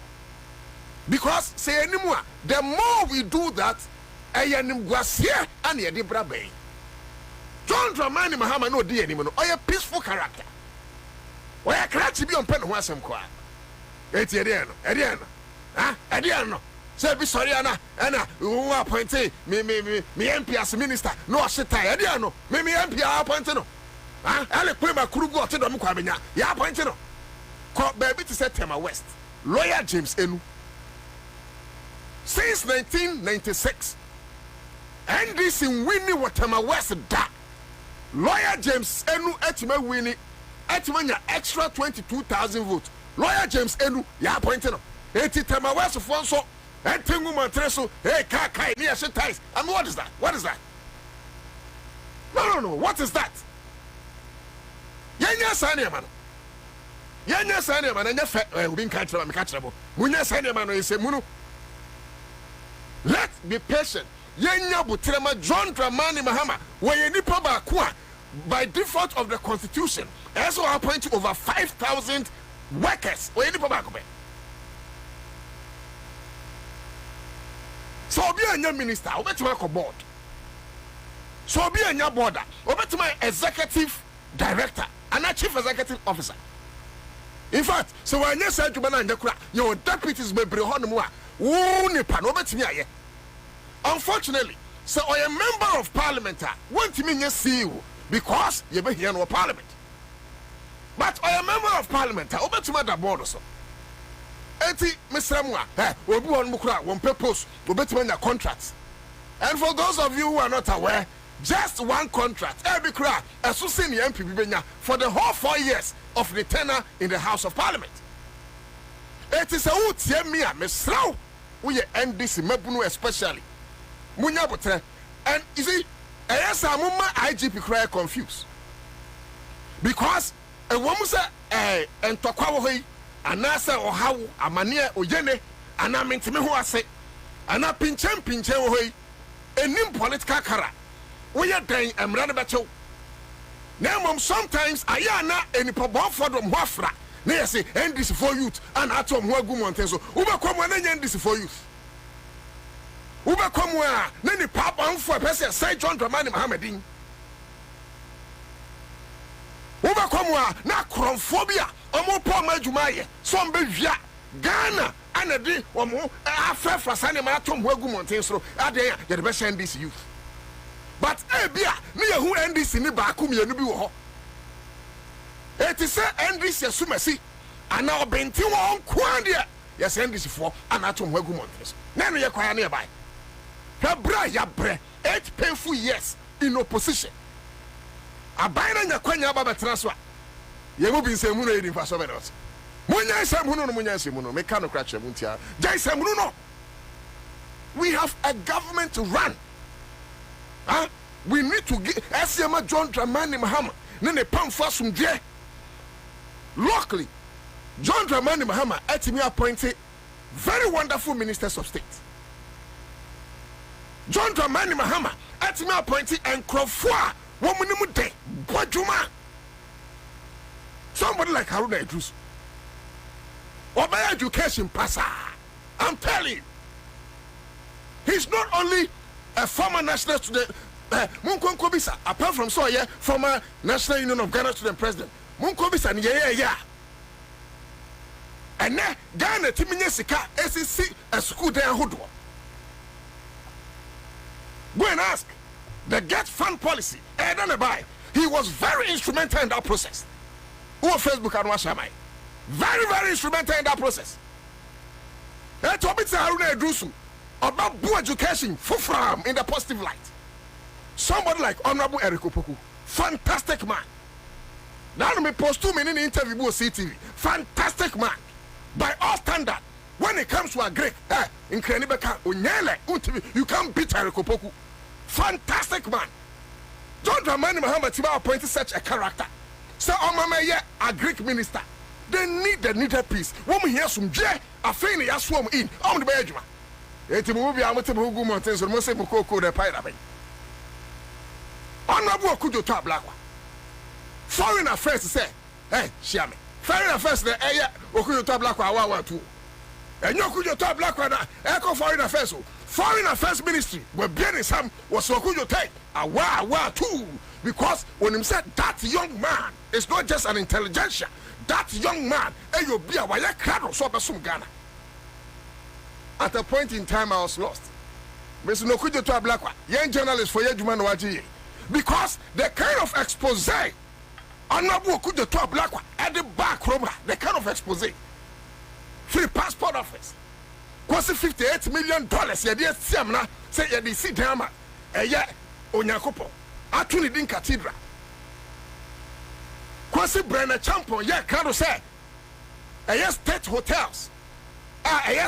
because say anymore the more we do that eyanim guasie and ye de brabe. John Dramani Mahama no di anim no oye peaceful character. Oya kra ti bi on pen ho asem kwa. Eti ede no. Ha? Ede no. Say be sorry Anna who appointed me MP as minister. No shit I no. Me MP appointed no. Ale kwema kurugo te do me Kwabena. Ya appointed no. Ko baby to say Tema West. Lawyer James Enu. Since 1996 NDC winning what Tema West da. Lawyer James Enu etima winning etima extra 22,000 votes. Lawyer James Enu ya appointed no. Eti Tema West for so entingu mantreso hey kai near ties. I mean what is that? What is that? No. What is that? Yenya sane man. Yenya sane man enya fe ubin kantra me kantra. Munya sane man no ise munu. Let's be patient. Yenya butrema John Dramani Mahama where nipa ba ko by default of the constitution also appoint over 5,000 workers where nipa ba ko be. So be a minister, obetima ko board. So be a boarder, obetima executive director and a chief executive officer. In fact, so when you say to Banana, your deputies may be on more. Unfortunately, so I am member of parliament. Want to mean you see you because you be here no parliament. But I am member of parliament. Obetima da board also. Eti Mr. Mwa, obi won mukra won purpose obetima na contracts. And for those of you who are not aware, just one contract every cra associate MP benya for the whole 4 years of the tenure in the House of Parliament. It is a utie me a mesraw we NDC mabunu especially munya botre. And you see ayesa mumma IGP cry confused because a woman say entokwa wo hoyi anasa ohaw amane oyene ana mentime ho ase ana pinchen wo hoyi enim political kara we are dan emra ne bechew na mom sometimes ayana enipa bonfo dom ho afra na yesi NDC for youth and atom ho agu monten so ubekom na nya NDC for youth ubekom a na ni pa bonfo pese say John Dramani Mohamedin ubekom a na kronphobia omo po majumaye so mbe hwia Ghana anadi omo afrafra sane ma atom ho agu monten so ade ya de be NDC youth. But ebia me hu NDC ni ba akum yenu bi wo ho. Eti se NDC asumasi ana obenti won kwan de yes NDC for ana atom ho agu montes. Na no ye kwaya na ye bai. Hebra ya bre 8 painful years in opposition. Abai na nya kwanya ba betra so a ye mu bi nsemu no yedi fa so be not. Munya nsemu no munya nsemu no me ka no kra kyerem ntia. Jai nsemu no. We have a government to run. Huh? We need to get SMA John Dramani Mahama. Nene Pamfa Sumdje. Locally, John Dramani Mahama etimi appointed very wonderful ministers of state. John Dramani Mahama etimi appointed and Krofua womunimu de Bwajuma. Somebody like Haruna Idris. Obey education passa. I'm telling you. He's not only a former national student, Munkonkobisa, apart from so yeah, former National Union of Ghana student president. Munkobisa ni yeah. And now Ghana Timinye Sika SEC a school there hoodwo. Go and ask the Get Fund policy. He was very instrumental in that process. Who on Facebook and Washamai? Very, very instrumental in that process. About book education from in the positive light. Somebody like Honorable Eric Opoku, fantastic man. Now me post 2 minutes interview with CTV. Fantastic man. By all standard, when it comes to a Greek, in Krenibeka, you can't beat Eric Opoku. Fantastic man. John Dramani Mahama Tiba appointed such a character. So Mama a Greek minister. They need the needed peace. Woman here some J, a fini ya swam in on the bedroom. Eti mu bi amote mu gu mountains so mo se mu koko de pirate. Honorable Okudzeto Ablakwa. Foreign affairs say, hey, share me. Foreign affairs the Okudzeto Ablakwa wa tu. Enyo Okudzeto Ablakwa na eko foreign affairs. Foreign affairs ministry we bien some was Okudzeto awa tu because when him said that young man is not just an intelligentsia. That young man, you be a wire crowd so Ghana. at a point in time I was lost. Mr. Okudzeto Ablakwa, young journalist for Yejuma Nwaji, because the kind of expose Honorable Okudzeto Ablakwa at the back room, the kind of expose free passport office, cost $58 million. Yedi Siamna say yedi si drama, eye Onyakopo, Atuni din Cathedral. Kwasi Brenner Champion, yeah, Kano say, state hotels.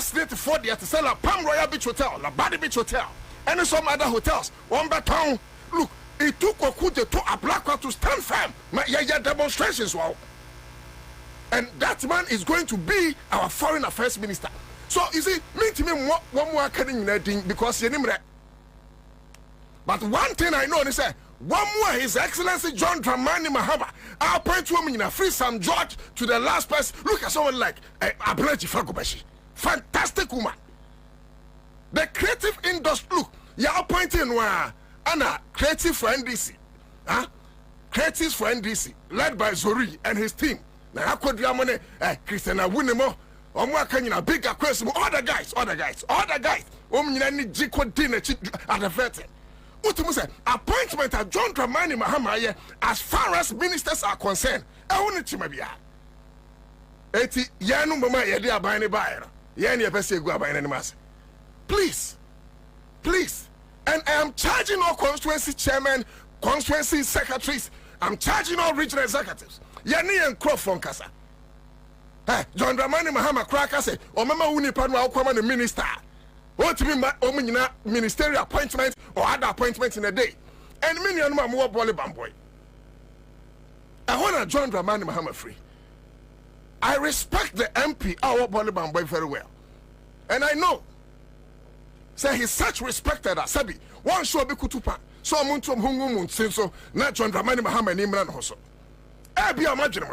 State for the sell a Palm Royal Beach Hotel, La Body Beach Hotel, and some other hotels. One town. Look, it took Okudzeto Ablakwa to stand firm. Yeah, demonstrations, wow. And that man is going to be our foreign affairs minister. So, you see, me to me, one more thing because you know. But one thing I know is that one more, His Excellency John Dramani Mahama, I'll point to him in a free Sam George to the last person. Look at someone like Ablakwa Fagobeshi. Fantastic woman. The creative industry, look, you're appointing Anna, creative for NDC. Creative for NDC, led by Zori and his team. Now, I could Yamone, Christiana Winemo, Omwakanya, bigger question, all the guys. Jiko dinner at the veteran. Appointment of John Dramani Mahama, as far as ministers are concerned, I want to maybe. Eti yanu mama yedi abani bayero. Yani epese gu abani animas. Please. And I am charging all constituency chairmen, constituency secretaries. I'm charging all regional executives. Yani and crop from Kasa. John Dramani Mahama Kraka say, O mama uni panwa okwa the minister. What mean by omina ministerial appointment or other appointments in a day. And many of them more Bolly Bamboy. I want John Dramani Mahama free. I respect the MP, our Bollywood boy, very well. And I know. Say he's such respected as Sabi. One show be kutupa. So Muntum Hungumun so not John Dramani Mahama and Imran Hoso. Be imagine.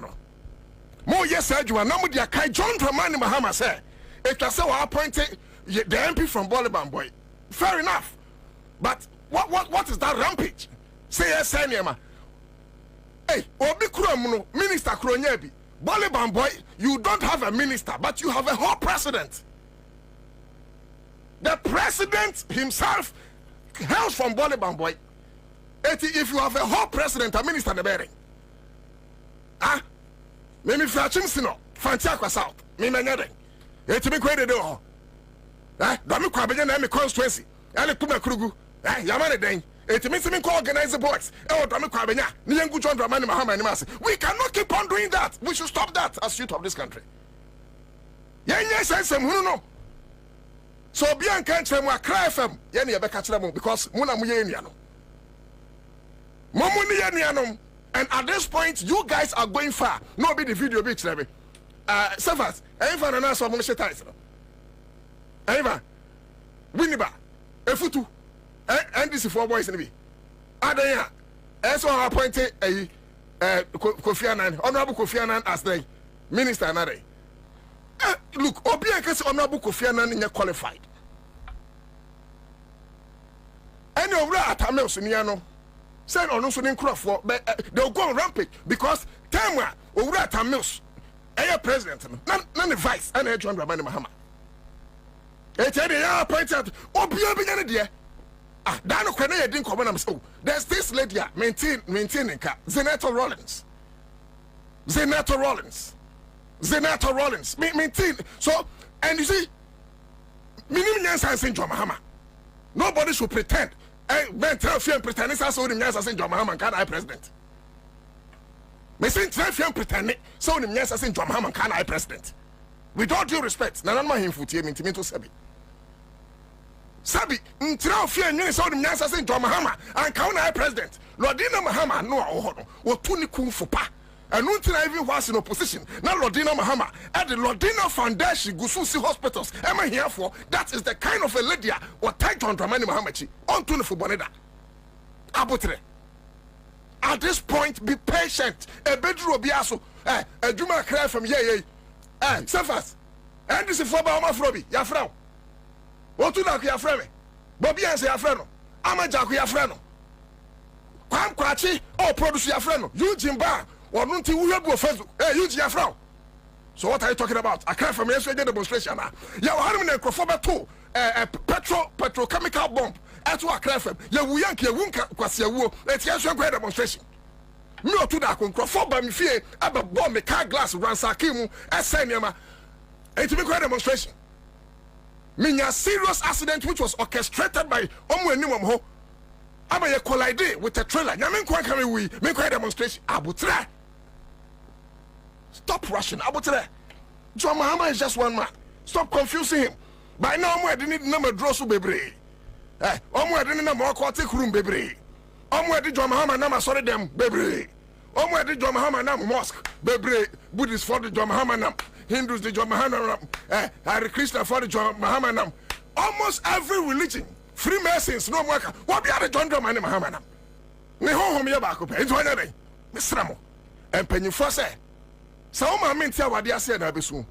More yes, I do. And now John Dramani Mahama say, if I say I appointed the MP from Bollywood boy. Fair enough. But what is that rampage? Say yes, Sanyama. Hey, Obi Kuramuno, Minister Kronyebi. Bollywood boy, you don't have a minister, but you have a whole president. The president himself hails from Bollywood boy. If you have a whole president, a minister, the bearing. Maybe Frachimsino, Fantiaqua South, Mimanyading. It's me quite a door. Don't Kwabena and constituency. And Kuma Krugu, Yamane Dane. It means me organize the boys. Oh, Dami Kwabena, Niangu John Dramani Mahama and Masi. We cannot keep on doing that. We should stop that as youth of this country. Yes, no. So Bian can't say more cry from Yeni Abekachamo because Muna Muyaniano. Momunianianum. And at this point, you guys are going far. No be the video beach, Levy. Savas, Eva and Ansah Monisha Tyson. Eva, Winiba, Efutu. And this is 4 boys in the Adaya. As well appointed a Kofi Annan, Honorable Kofi Annan as the minister. Look, Obia can say Honorable Kofi Annan in qualified. And you're right, Tamil Suniano. Said on Sunin Crawford, but they'll go on rampage because Tamwa, over at Tamils, a president, none the vice, and a John Dramani Mahama. It's a appointed Obia began dear. Dano Kwenye didn't come on. So there's this lady maintaining Zenato Rollins. Maintain. So, and you see, minimum Ansah in John Mahama. Nobody should pretend. Ben tell fear and pretend. It's also the Ansah in John Mahama can I president. Me say tell fear and pretend. So the Ansah in John Mahama can I president. With all due respect, none of my influence me to Sabi. Sabi, until fear and you saw the Ansah in John Mahama and can I president. Lordina Mahama no or Tuni Kung Fupa. And until I even was in opposition, now Lordina Mahama at the Lordina Foundation, Gususi Hospitals, am I here for? That is the kind of a lady or tight on Dramani Mahamachi on Tuni Fuboneda. Abutre. At this point, be patient. A bedroom biaso, a Juma cry from ye. Sefas, and this is for Bama Frobi, Yafrao. What to like Yaframe? Bobie and say Yafrano. Amajaku Yafrano. Kwam Kwachi, or produce Yafrano. You Jimba. Or not to Ofosu. Hey, you Jafrao. So what are you talking about? I can't from yesterday demonstration. Yeah, we had a microphone to petrochemical bomb. That's what I can't from. Yeah, we yank your won't was your wool. Let's get a demonstration. No to that microphone by me fear about bomb, a car glass, ransakimu, as Sanema. And to be quite a demonstration. Meaning a serious accident which was orchestrated by Omwenimum. I'm a collide with a trailer. Yamin Quankami, we make a demonstration. Abu try. Stop rushing. Abu try. John Mahama is just one man. Stop confusing him. By now, I didn't number drosu bebre. I didn't number aquatic room bebre. Did John Mahama nama sorry them bebre. Did John Mahama nam mosque bebre. Buddhists for the John Mahama nam. Hindus the John Mahama nam. Hare Krishna for the John Mahama nam. Almost every religion. Freemasons no more. What be other John Mahama nam? Me home here back up. It's one day. Mr. Ramo. And penny for say. So my Mintah what they say na besu.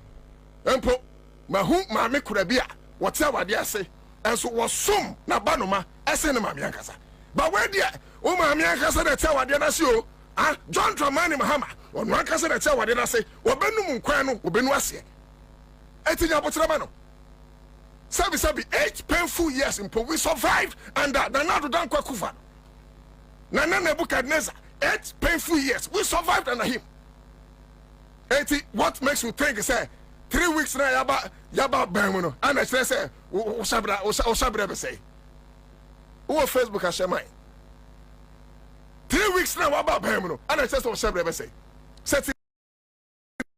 Empo mahu ma me kurabia. What they say. And so was sum na banoma ese na ma miankasa. But where there o ma miankasa na tell what they say o. Ah John Dramani Mahama. On one kasa na tell what they say. Obenu mu nkwan no obenu ase. Etinya botrama no. Sabi 8 painful years in we survived and Nana Dan Kwakufa. Nana Nebuchadnezzar 8 painful years we survived under him. What makes you think say 3 weeks now yaba banguno and I say Oshabra say who Facebook has mine 3 weeks now about banguno and I say Oshabra say set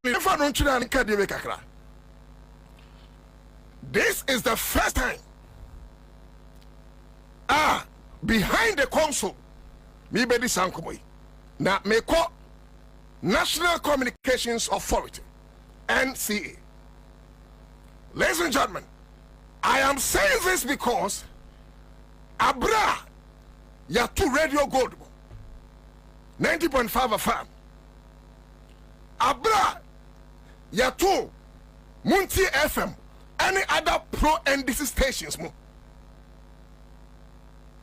if I don't try and kakra. This is the first time behind the console me be this ankomoy na me call National Communications Authority, NCA. Ladies and gentlemen, I am saying this because Abra Yatu Radio Gold 90.5 FM. Abra Yatu Munti FM, any other pro NDC stations.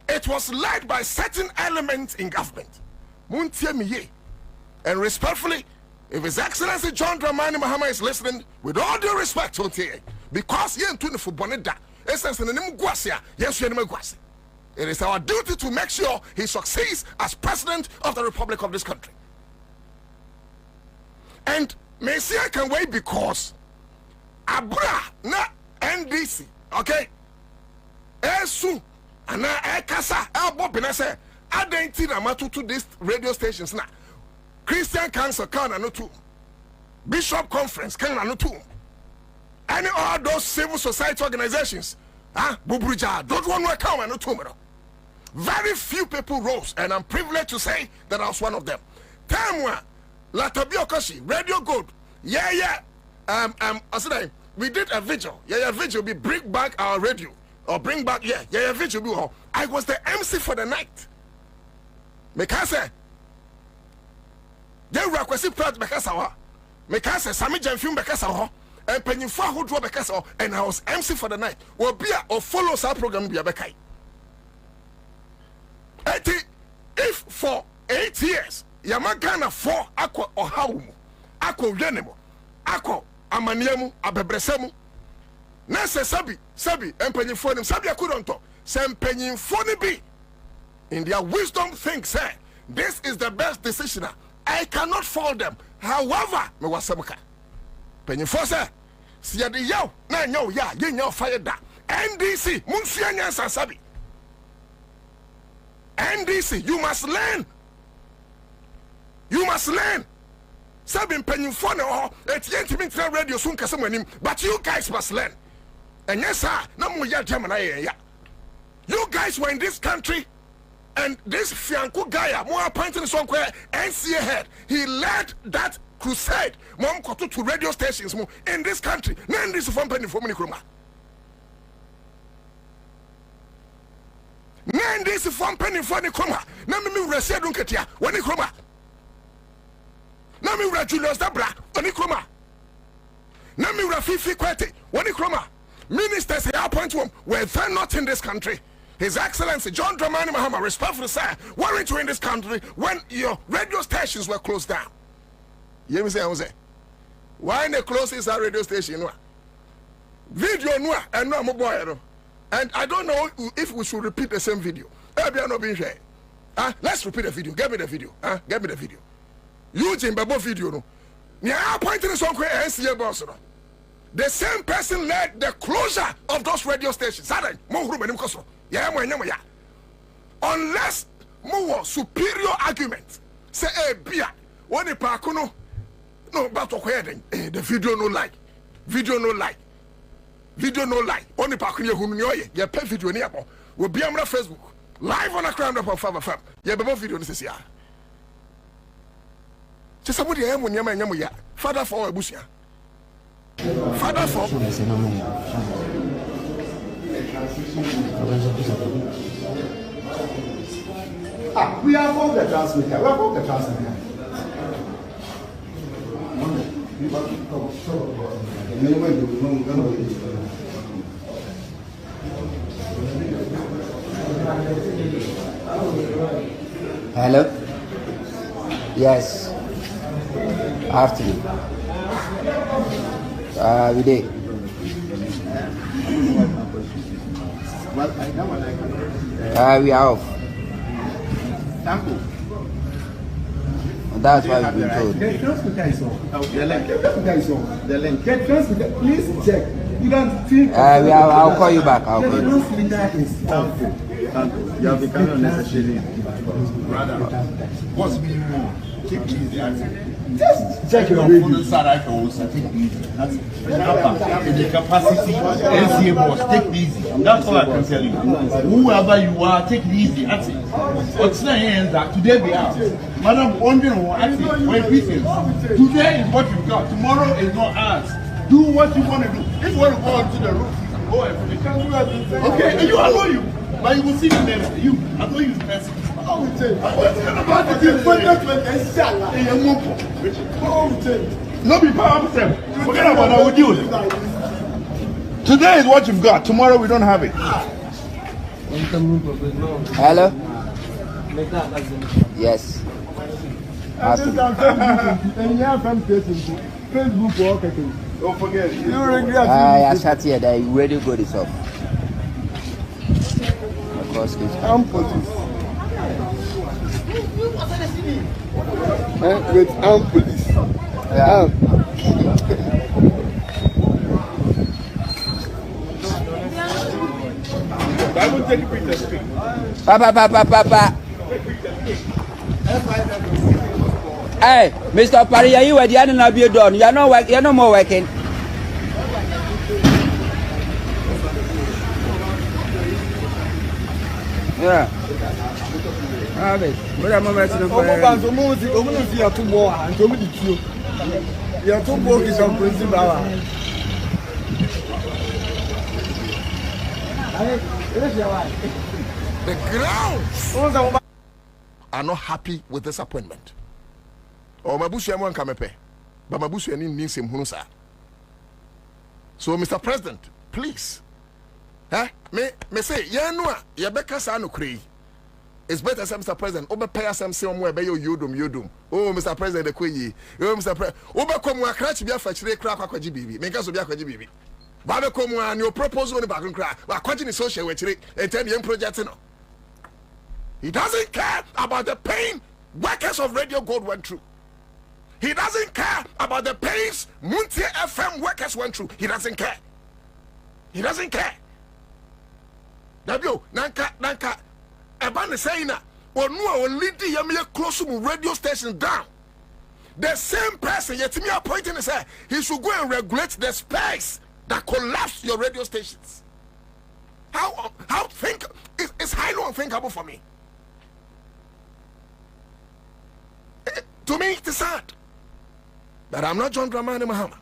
It was led by certain elements in government. Munti Miye. And respectfully, if His Excellency John Dramani Mahama is listening, with all due respect, because he ain't for Boneda, it is our duty to make sure he succeeds as president of the Republic of this country. And Messi can wait because Abra na NDC, okay? Esu ana ekasa Bobie say identity amatu to these radio stations now. Christian Council can and too. Bishop Conference can and too. Any all those civil society organizations, Bubruja, don't want to come and too. Very few people rose, and I'm privileged to say that I was one of them. Time Latabiokoshi, Radio Gold, we did a vigil. Vigil, we bring back our radio. Or bring back, vigil. I was the MC for the night. Mekase. They were requesting prayer Bekasawa. Mekase, Sami Jamfim Bekasawa, and Pennyfa who draw Bekasawa, and I was MC for the night. Will be or follows our program be a Bekai. If for 8 years, Yamagana 4 Aqua or Haumu, Aqua Yenemo, Aqua Amaniemu, Abebresemu, Nasa Sabi, and Pennyphone, Sabia Kuronto, Sam Pennyphone be. In their wisdom, think, say, this is the best decision. I cannot fault them. However, me wasamuka. Pennyphone, see the yo, na yo, you fire that. NDC, Munsianya Sabi. NDC, you must learn. You must learn. Sabin Pennyphone or at radio soon Casamonim, but you guys must learn. And yes, sir, no more German. You guys were in this country. And this Fianco guy, more appointed somewhere, NCA head, he led that crusade, Mom Koto to radio stations in this country. None this from Penny for Minikroma. None this from Penny for Nikroma. Nami Resedun Katia, when Nikroma. Nami Julius Dabra, when Nikroma. Nami Rafifi Kwete, when Nikroma. Ministers here appoint them were they not in this country. His Excellency John Dramani Mahama, respectfully sir, weren't you in this country when your radio stations were closed down? You say, why they close this radio station? Video no, and no more boy. And I don't know if we should repeat the same video. Let's repeat the video. Get me the video. Get me the video. Eugene Babo video no. Nya appointed some NCA boss no. The same person led the closure of those radio stations. Unless more superior argument. Say bia when the parkuno no but the video no like. Video no like. Video no like. Only parkuno whom you pay video near will be on Facebook. Live on a crowd of fam. Yeah, Babo video this year. Just somebody when you father for a bush. Father for we have all the transmitter. We have all the transmitter. Hello? Yes. After you. We did. We are off. That's why we've been told. The transmitter is on. The link. The transmitter, please check. You don't think. I'll call you back. I'll call you. The transmitter is on. You have become unnecessarily. Brother, what's being more? Take it easy. Just check your phone side. I can also take it easy. That's the capacity. NCA boss, take it easy. That's all I can tell you. Whoever you are, take it easy. That's it. What's the end that today we are? Madam, wondering what I think. Today is what you've got. Tomorrow is not ours. Do what you want to do. If you want to go onto the roof, go ahead. Okay, and you allow you. But you will see the next. You, I know you person. No be power of forget about that with you. Today is what you've got. Tomorrow we don't have it. Hello? Yes. Don't forget. I sat here that radio got this off. Of course, with armed police. Yeah. I will take pictures. Papa. Hey, Mr. Parry, are you at the end of your done? You're no more working. Yeah. What am I messing up? You are too more and to me you. You are too more is on principle. The grounds are not happy with this appointment. Oh, my bush yamon kamepe, but my bush yani needs him hunusa. So, Mr. President, please, me say, yanua, yabeka sa no krei. It's better, Mr. President. Obe pay some somewhere by yodum. Oh, Mr. President, the quay. Oh, Mr. President. Obe come wa crash be a fetchere crack akwaji bibi. Make us be akwaji bibi. Babe come wa your proposal on the back crack. Wa akwaji ni social wetire and tell the project no. He doesn't care about the pain workers of Radio Gold went through. He doesn't care about the pains Mintah FM workers went through. He doesn't care. He doesn't care. W nanka Ebane saying that or lead the close to radio station down. The same person yet me appointing and say he should go and regulate the space that collapse your radio stations. How think it's highly unthinkable for me. To me it is sad that I'm not John Dramani Mahama.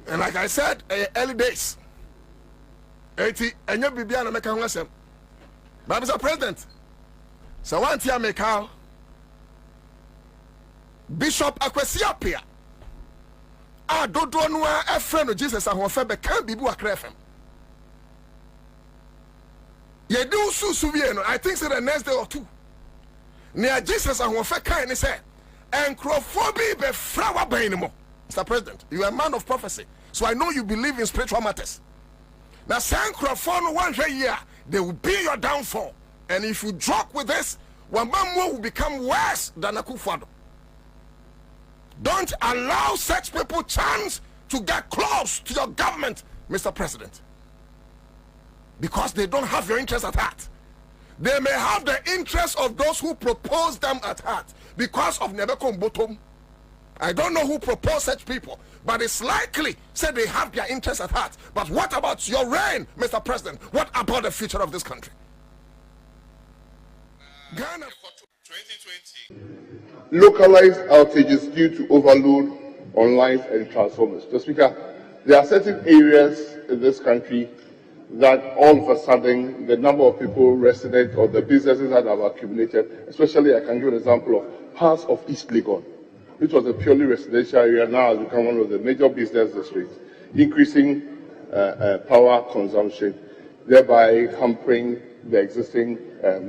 And like I said, early days, 80 and you be an American lesson. But Mr. President, so one tia make how Bishop Akwesiapia dodo no a friend of Jesus and Hofebe can be bu akrefem. Ye do susu wie no, I think say the next day or two. Near Jesus and Hofe kan say and Crophobi be flower bainimo. Mr. President, you are a man of prophecy, so I know you believe in spiritual matters. Now, San Crawford 1 year, they will be your downfall. And if you joke with this, Wambamo will become worse than Akufo-Addo. Don't allow such people chance to get close to your government, Mr. President. Because they don't have your interest at heart. They may have the interest of those who propose them at heart. Because of Nebekon Botom. I don't know who proposed such people, but it's likely say they have their interest at heart. But what about your reign, Mr. President? What about the future of this country? Ghana for 2020. Localized outages due to overload on lines and transformers. Mr. Speaker, there are certain areas in this country that all of a sudden the number of people resident or the businesses that have accumulated, especially I can give an example of parts of East Legon, which was a purely residential area, now has become one of the major business districts, increasing power consumption, thereby hampering the existing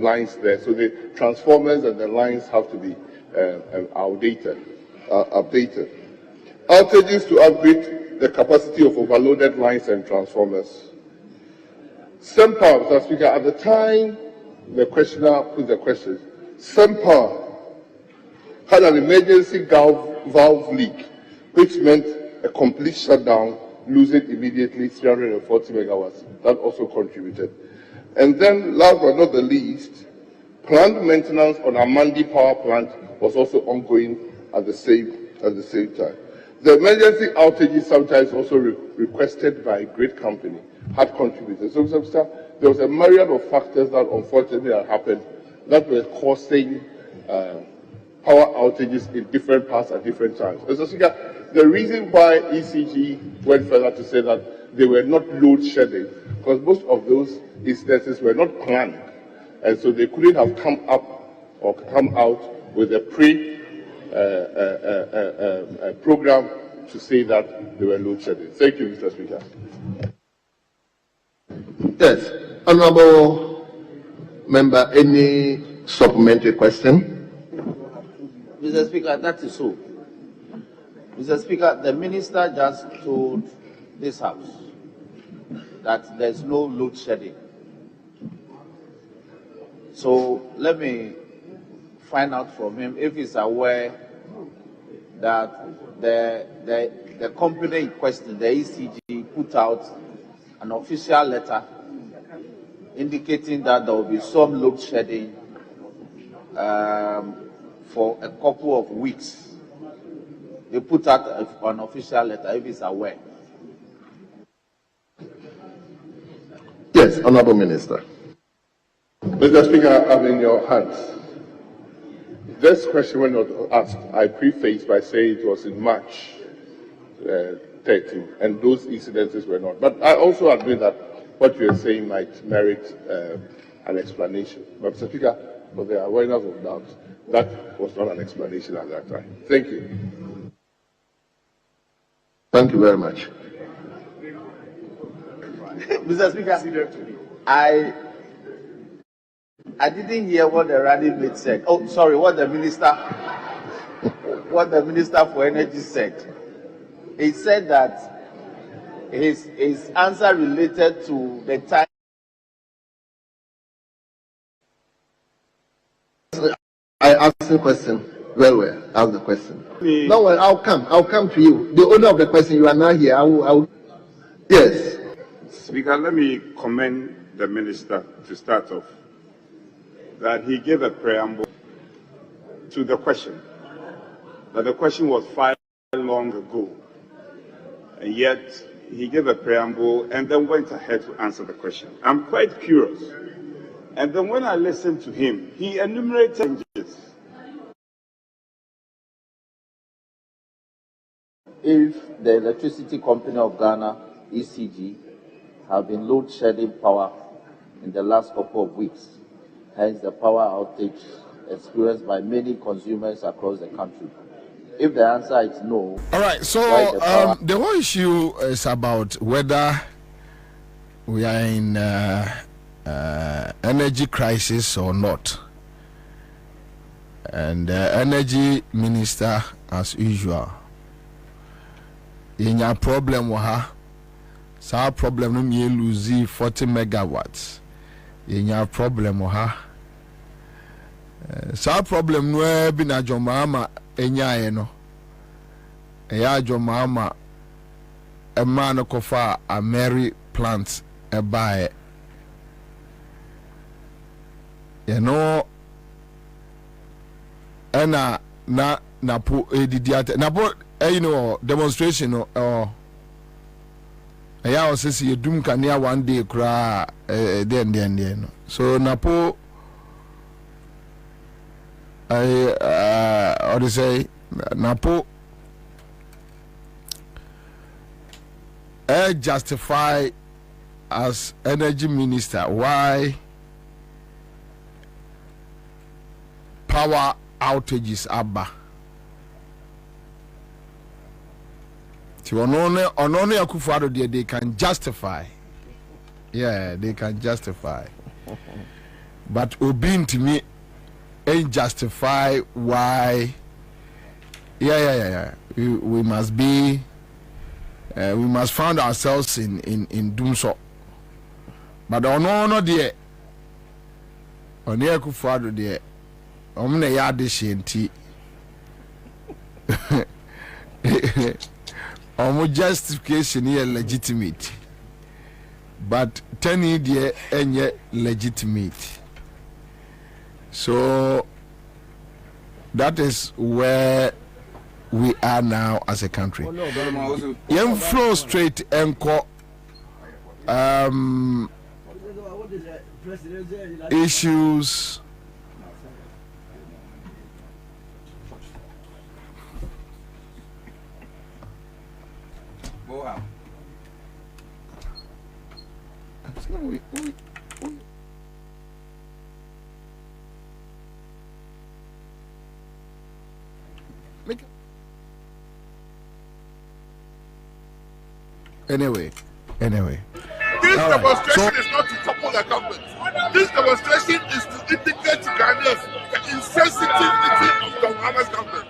lines there. So the transformers and the lines have to be updated. Outages to upgrade the capacity of overloaded lines and transformers. SEMPA, Mr. Speaker, at the time the questioner put the question, SEMPA had an emergency valve leak, which meant a complete shutdown, losing immediately 340 megawatts. That also contributed. And then, last but not the least, planned maintenance on Amandi power plant was also ongoing at the same time. The emergency outages, sometimes also requested by a great company, had contributed. So, there was a myriad of factors that unfortunately had happened that were causing power outages in different parts at different times. Mr. Speaker, the reason why ECG went further to say that they were not load shedding, because most of those instances were not planned, and so they couldn't have come up or come out with a program to say that they were load shedding. Thank you, Mr. Speaker. Yes, Honourable Member, any supplementary question? Mr. Speaker, that is so. Mr. Speaker, the minister just told this House that there's no load shedding. So let me find out from him if he's aware that the company in question, the ECG, put out an official letter indicating that there will be some load shedding for a couple of weeks. They put out an official letter if he's aware. Yes, Honourable Minister. Mr. Speaker, I'm in your hands. This question was not asked. I prefaced by saying it was in March 13, and those incidences were not. But I also agree that what you are saying might merit an explanation. But Mr. Speaker, for the awareness of doubt, that was not an explanation at that time. Thank you. Thank you very much. Mr. Speaker, I didn't hear what the running mate said. Oh, sorry, what the minister for energy said. He said that his answer related to the time. I asked the question. Well, ask the question. No, well, I'll come to you. The owner of the question, you are now here. I will. Yes. Speaker, let me commend the minister to start off that he gave a preamble to the question. That the question was filed long ago, and yet he gave a preamble and then went ahead to answer the question. I'm quite curious. And then when I listened to him, he enumerated changes. If the Electricity Company of Ghana, ECG, have been load shedding power in the last couple of weeks, hence the power outage experienced by many consumers across the country. If the answer is no, all right. So the whole issue is about whether we are in energy crisis or not. And energy minister, as usual, in your problem waha, so problem no me lose 40 megawatts. In your problem waha, so problem no be na jomama enya no. Eya jomama a man kofa a Mary plant a buy. You know. Ena na po edidiate na po you know demonstration or ya osisi yedum kania one day kra then no so na po or they say na po justify as energy minister why power outages abba ti onone akufado they can justify, yeah, they can justify, but obin to me ain't justify why. We must be we must find ourselves in doom so, but ono there on akufado there omne ya de shenti omo justification here legitimate, but 10 there enye legitimate. So that is where we are now as a country. Yen flow straight enko issues. Anyway. This demonstration is not to topple the government. This demonstration is to indicate to Ghanaians the insensitivity of the Muhammad's government.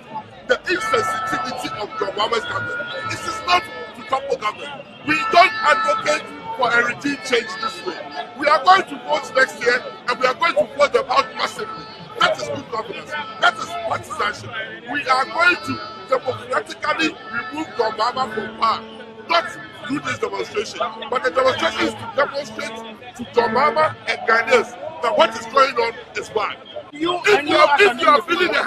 The insensitivity of the Muhammad's government. This is not to topple government. We don't advocate for a regime change this way. We are going to vote next year and we are going to vote them out massively. That is good governance. That is partisanship. We are going to democratically remove the Muhammad from power. Not do this demonstration, but the demonstration is to demonstrate to Domama and Ghanaians that what is going on is bad. If you are feeling the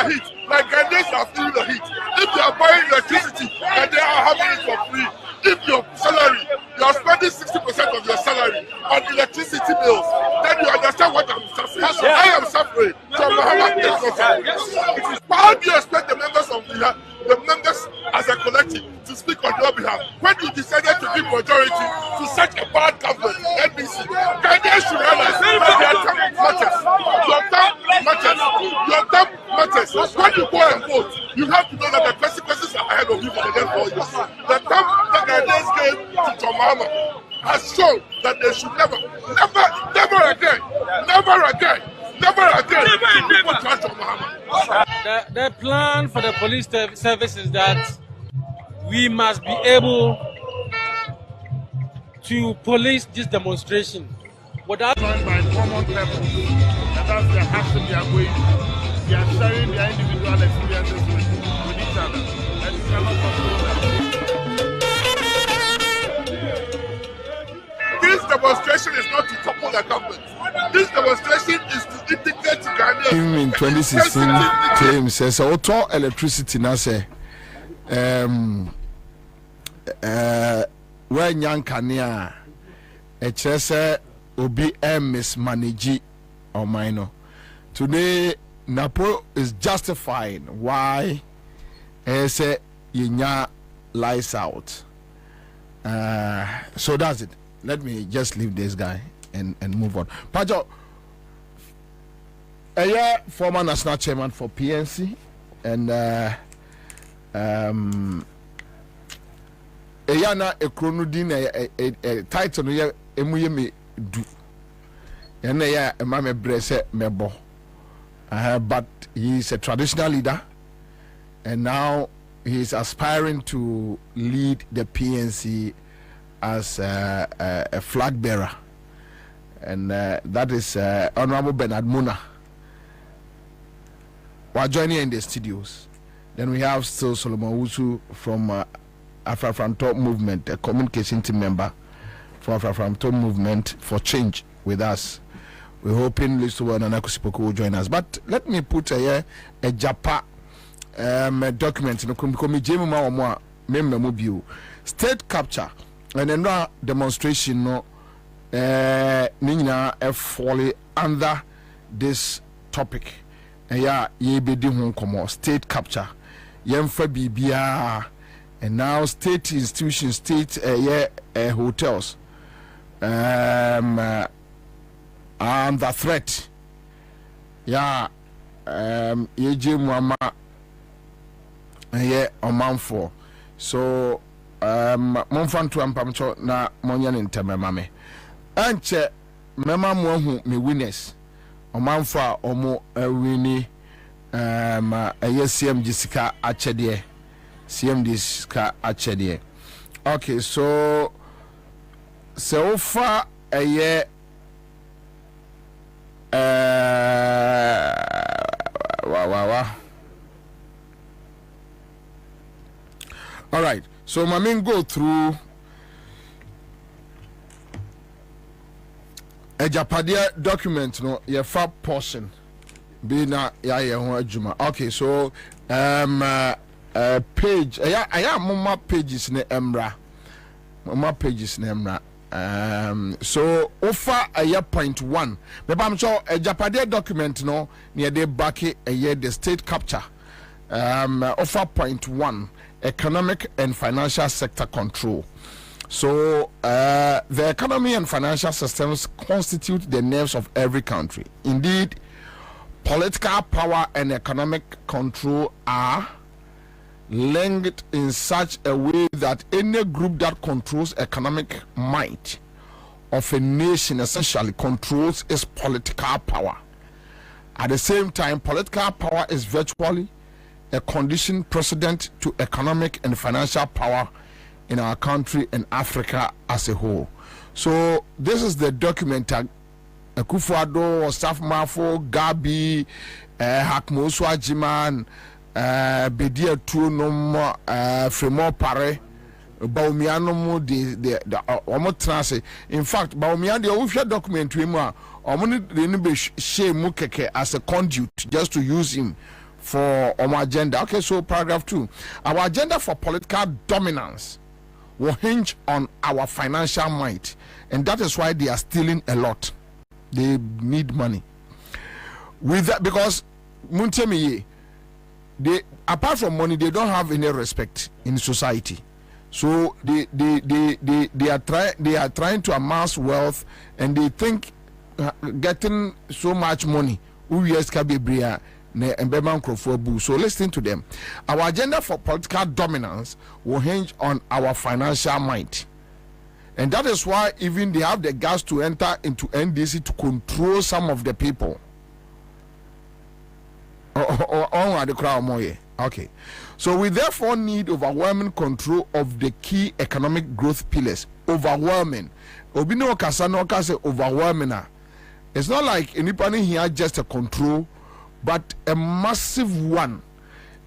heat, like Ghanaians are feeling the heat. If you are buying electricity and they are having it for free, if your salary, you are spending 60% of your salary on electricity bills, then you understand what I'm suffering. I am suffering. So Muhammad is not suffering. How do you expect the members of the members as a collective to speak on your behalf when you decided to give majority to such a bad government, NBC? Ghanaians should realize that their term matters. Your term matters. When you go and vote, you have to know that the consequences are ahead of you for the next 4 years. The term that Ghanaians gave to John Mahama has shown that they should never again trust John Mahama. The plan for the police service is that we must be able to police this demonstration without joined by common people, and that's the action they are going to. They are sharing their individual experiences with each other, and you cannot control them. This demonstration is not to topple the government. This demonstration is to indicate to Ghanaians. In 2016, claim says auto electricity now say when young Kania say obi mismanage or minor. Today Napo is justifying why say yinya lies out. So that's it. Let me just leave this guy and move on. Pajo, former national chairman for PNC, and Eyana Ekronudin a title no emuye me do. Yene ya mame brese mebo. But he is a traditional leader, and now he is aspiring to lead the PNC as a flag bearer, and that is Honorable Bernard Muna. We are joining in the studios. Then we have still Solomon Wusu from Afra from Top Movement, a communication team member for Afra from Top Movement for Change with us. We're hoping Listo and Anakusipoko will join us. But let me put a Japa document in the state capture and then demonstration no Nina falling under this topic. Yeah, ye be di state capture. Yemfa bibia and now state institutions, state hotels the threat. Yeah, yeje mama omanfo. So monfanto ampamcho na monya nteme mame. Anche mema mo hu me winners. Omanfo a omo wini CMG sika achede. CMD sika achede. Okay, so far all right, so my main go through a Japadia document no your far portion be na ya juma. Okay, so page I am mama pages ne emra mama pages ne emra. So offer a year point 1. Maybe I'm sure a Japadia document no near the back a year the state capture. Offer point 1 economic and financial sector control. So the economy and financial systems constitute the nerves of every country. Indeed, political power and economic control are linked in such a way that any group that controls economic might of a nation essentially controls its political power. At the same time, political power is virtually a condition precedent to economic and financial power in our country and Africa as a whole. So this is the document Akufo-Addo, Staff Mafo, Gabi, Hakmosu Ajiman, Bedia Tunom, Fremont Pare, Baumiano, the Omotrase. In fact, Baumian, the official document to him, Mukeke as a conduit just to use him for our agenda. Okay, so paragraph 2. Our agenda for political dominance will hinge on our financial might, and that is why they are stealing a lot. They need money. With that, because Muntemiye, they apart from money, they don't have any respect in society. So they are trying to amass wealth, and they think getting so much money. So listen to them. Our agenda for political dominance will hinge on our financial might, and that is why even they have the gas to enter into NDC to control some of the people. Okay, so we therefore need overwhelming control of the key economic growth pillars. Overwhelming. Obino Kasano say overwhelming. It's not like anybody here just a control, but a massive one.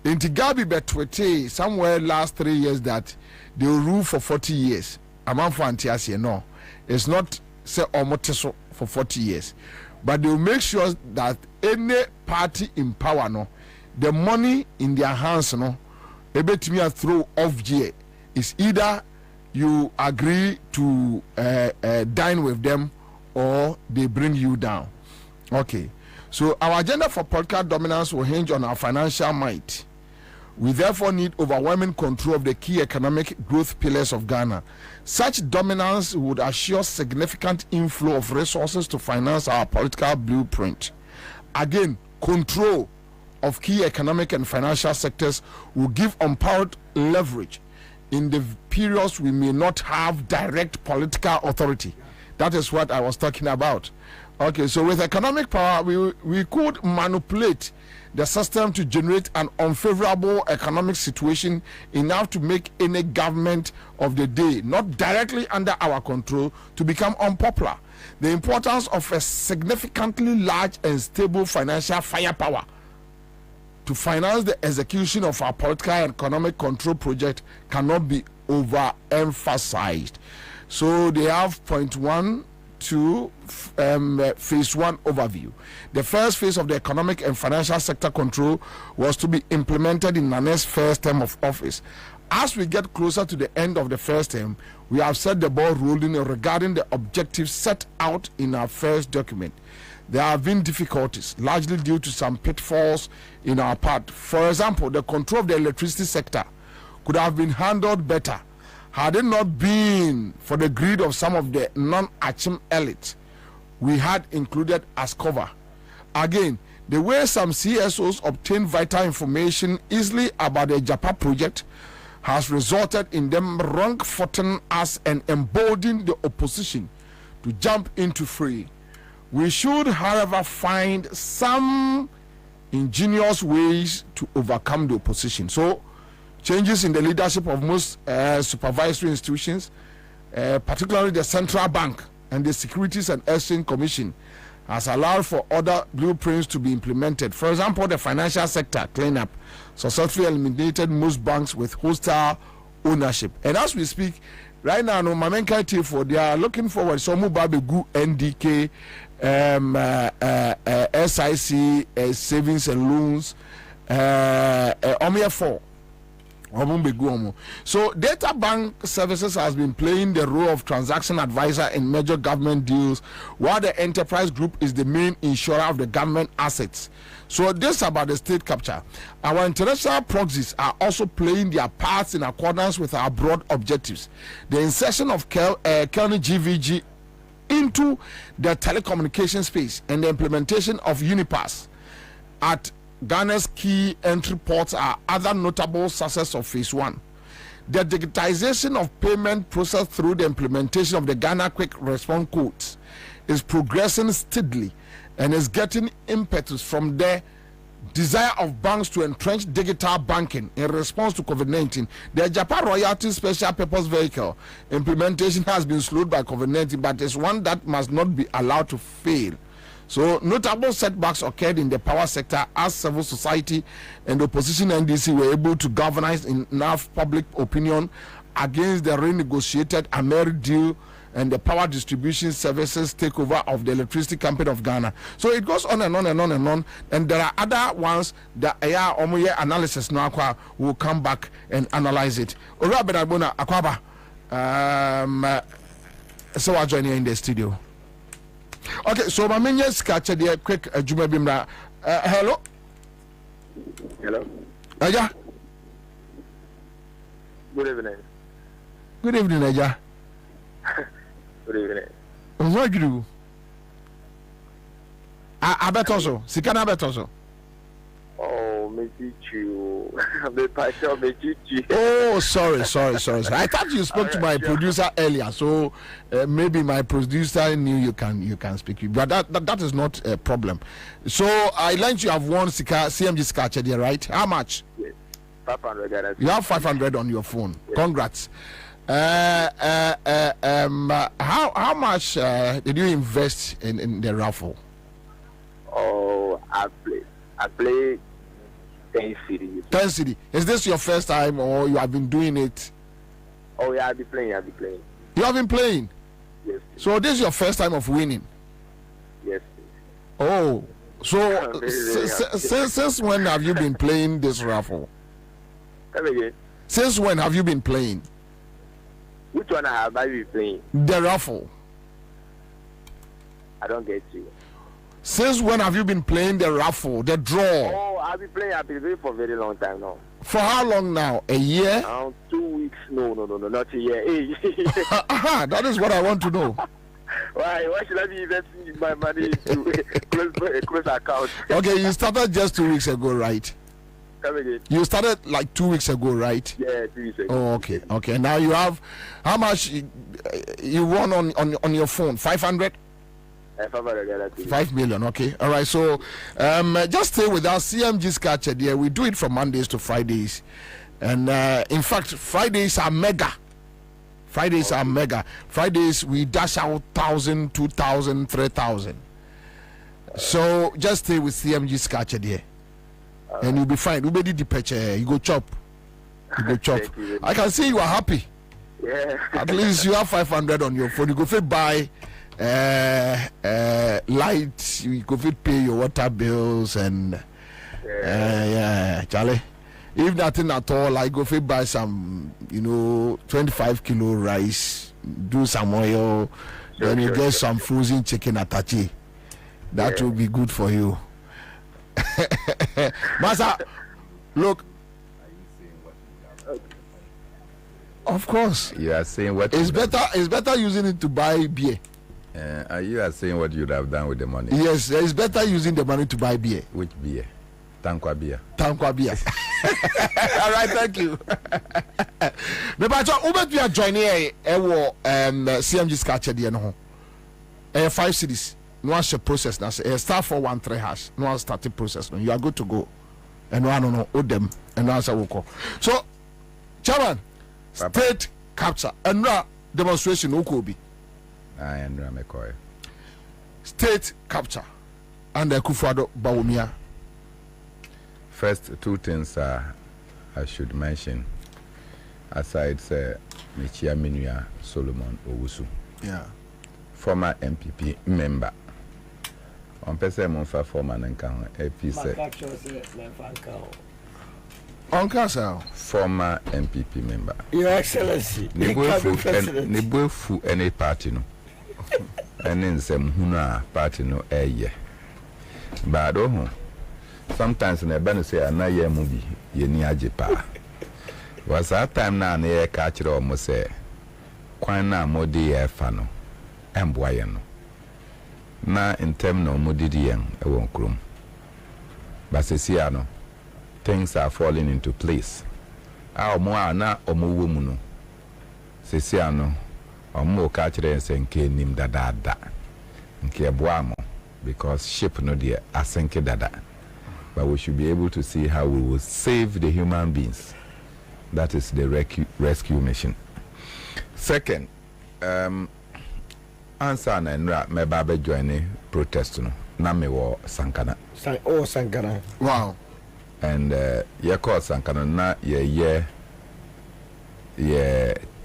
In Tigabi Betwete, somewhere last 3 years that they will rule for 40 years. Among Fantiasi, no. It's not say Omoteso for 40 years. But they will make sure that any party in power, no, the money in their hands, no, able to me a throw off year is either you agree to dine with them or they bring you down. Okay. So our agenda for political dominance will hinge on our financial might. We therefore need overwhelming control of the key economic growth pillars of Ghana. Such dominance would assure significant inflow of resources to finance our political blueprint. Again, control of key economic and financial sectors will give empowered leverage in the periods we may not have direct political authority. That is what I was talking about. Okay, so with economic power, we could manipulate the system to generate an unfavorable economic situation enough to make any government of the day, not directly under our control, to become unpopular. The importance of a significantly large and stable financial firepower to finance the execution of our political and economic control project cannot be overemphasized. So they have point 1 to phase 1 overview. The first phase of the economic and financial sector control was to be implemented in Nane's first term of office. As we get closer to the end of the first term, we have set the ball rolling regarding the objectives set out in our first document. There have been difficulties, largely due to some pitfalls in our part. For example, the control of the electricity sector could have been handled better had it not been for the greed of some of the non-Achim elite we had included as cover. Again, the way some CSOs obtain vital information easily about the Japa project has resulted in them wrong-footing us and emboldening the opposition to jump into fray. We should, however, find some ingenious ways to overcome the opposition. So, changes in the leadership of most supervisory institutions, particularly the Central Bank and the Securities and Exchange Commission, has allowed for other blueprints to be implemented. For example, the financial sector cleanup successfully eliminated most banks with hostile ownership. And as we speak, right now, no Mamenka T4, they are looking forward. So, Mubabe NDK, SIC, savings and loans, Omia 4. So data bank services has been playing the role of transaction advisor in major government deals, while the enterprise group is the main insurer of the government assets. So this about the state capture. Our international proxies are also playing their parts in accordance with our broad objectives. The insertion of Kelny GVG into the telecommunication space and the implementation of Unipass at Ghana's key entry ports are other notable successes of phase 1. The digitization of payment process through the implementation of the Ghana Quick Response Codes is progressing steadily and is getting impetus from the desire of banks to entrench digital banking in response to COVID-19. The Japan Royalty Special Purpose Vehicle implementation has been slowed by COVID-19, but is one that must not be allowed to fail. So notable setbacks occurred in the power sector as civil society and opposition NDC were able to galvanize enough public opinion against the renegotiated Ameri deal and the power distribution services takeover of the electricity company of Ghana. So it goes on and on and on and on. And there are other ones that analysis now will come back and analyze it. Ora Benabona Akwaba, so I join you in the studio. Okay, so my main catch the quick Juma Bimra. Hello. Hello. Yeah. Good evening. Good evening, Aja. Good evening. What do you? I bet also. Sikana bet also. Oh, Oh, sorry. I thought you spoke to my producer earlier, so maybe my producer knew you can speak. But that is not a problem. So I learned you have won CMG Skache there, right? How much? Yes, 500. You have 500 on your phone. Yes. Congrats. How much did you invest in the raffle? Oh, I play 10 city. 10 city. Is this your first time or you have been doing it? Oh yeah, I'll be playing. You have been playing? Yes. So this is your first time of winning? Yes. Oh, so since when have you been playing this raffle? Come again. Since when have you been playing? Which one have I been playing? The raffle. I don't get you. Since when have you been playing the raffle, the draw? Oh, I've been playing for a very long time now. For how long now? A year? 2 weeks. No, not a year. Hey. That is what I want to know. Why should I be investing my money into a close account? Okay, you started just 2 weeks ago, right? Come again. You started like 2 weeks ago, right? Yeah, 2 weeks ago. Oh, okay, okay. Now you have how much you won on your phone? 500. 5 million. Okay, all right. So, just stay with us. CMG's catcher there. We do it from Mondays to Fridays, and in fact, Fridays are mega. Fridays are mega. Fridays we dash out 1,000, 2,000, 3,000. So just stay with CMG's catcher there. And you'll be fine. You be the picture. You go chop. You go chop. I can see you are happy. Yeah. At least you have 500 on your phone. You go fit buy light. You go fit pay your water bills and yeah, Charlie. If nothing at all, I go fit buy some, 25 kilo rice. Do some oil. Then you get some frozen chicken atachi. That will be good for you. Master, look. Of course. You are saying what it's better. It's better using it to buy beer. You are saying what you'd have done with the money. Yes, it's better using the money to buy beer. Which beer? Tankwa beer. Tankwa beer. All right, thank you. But you are joining CMG's catcher there no. 5 cities. No one should process now. Star 413 hash. No one started process. No, you are good to go. And no one know them. And no answer will call. So, Chairman, state capture and now demonstration. Okobi. I am McCoy. State capture and the Kufado Bawumia. First, 2 things I should mention. Aside, Michia Minua Solomon Owusu. Yeah. Former MPP member. On person monfa former nankan APC. Former MPP member. Your Excellency. Nebufu any party no. And then some huna party no ye. But sometimes in a banner say a na movie ye ni ajepa. Was that time na na catch it almost say kwana modi e fano. Emboyano. Na in term no modidi yen e won krom. Basesiano things are falling into place. Mo na omo wo mu no. Sesiano omo ka kire nsenke nim dada. Nke boamo because ship no dey asenke dada. But we should be able to see how we will save the human beings. That is the rescue mission. Second, Ansah na Nra me ba join protest no na me wo Sankana. Sankana. Wow. And ye call Sankana na ye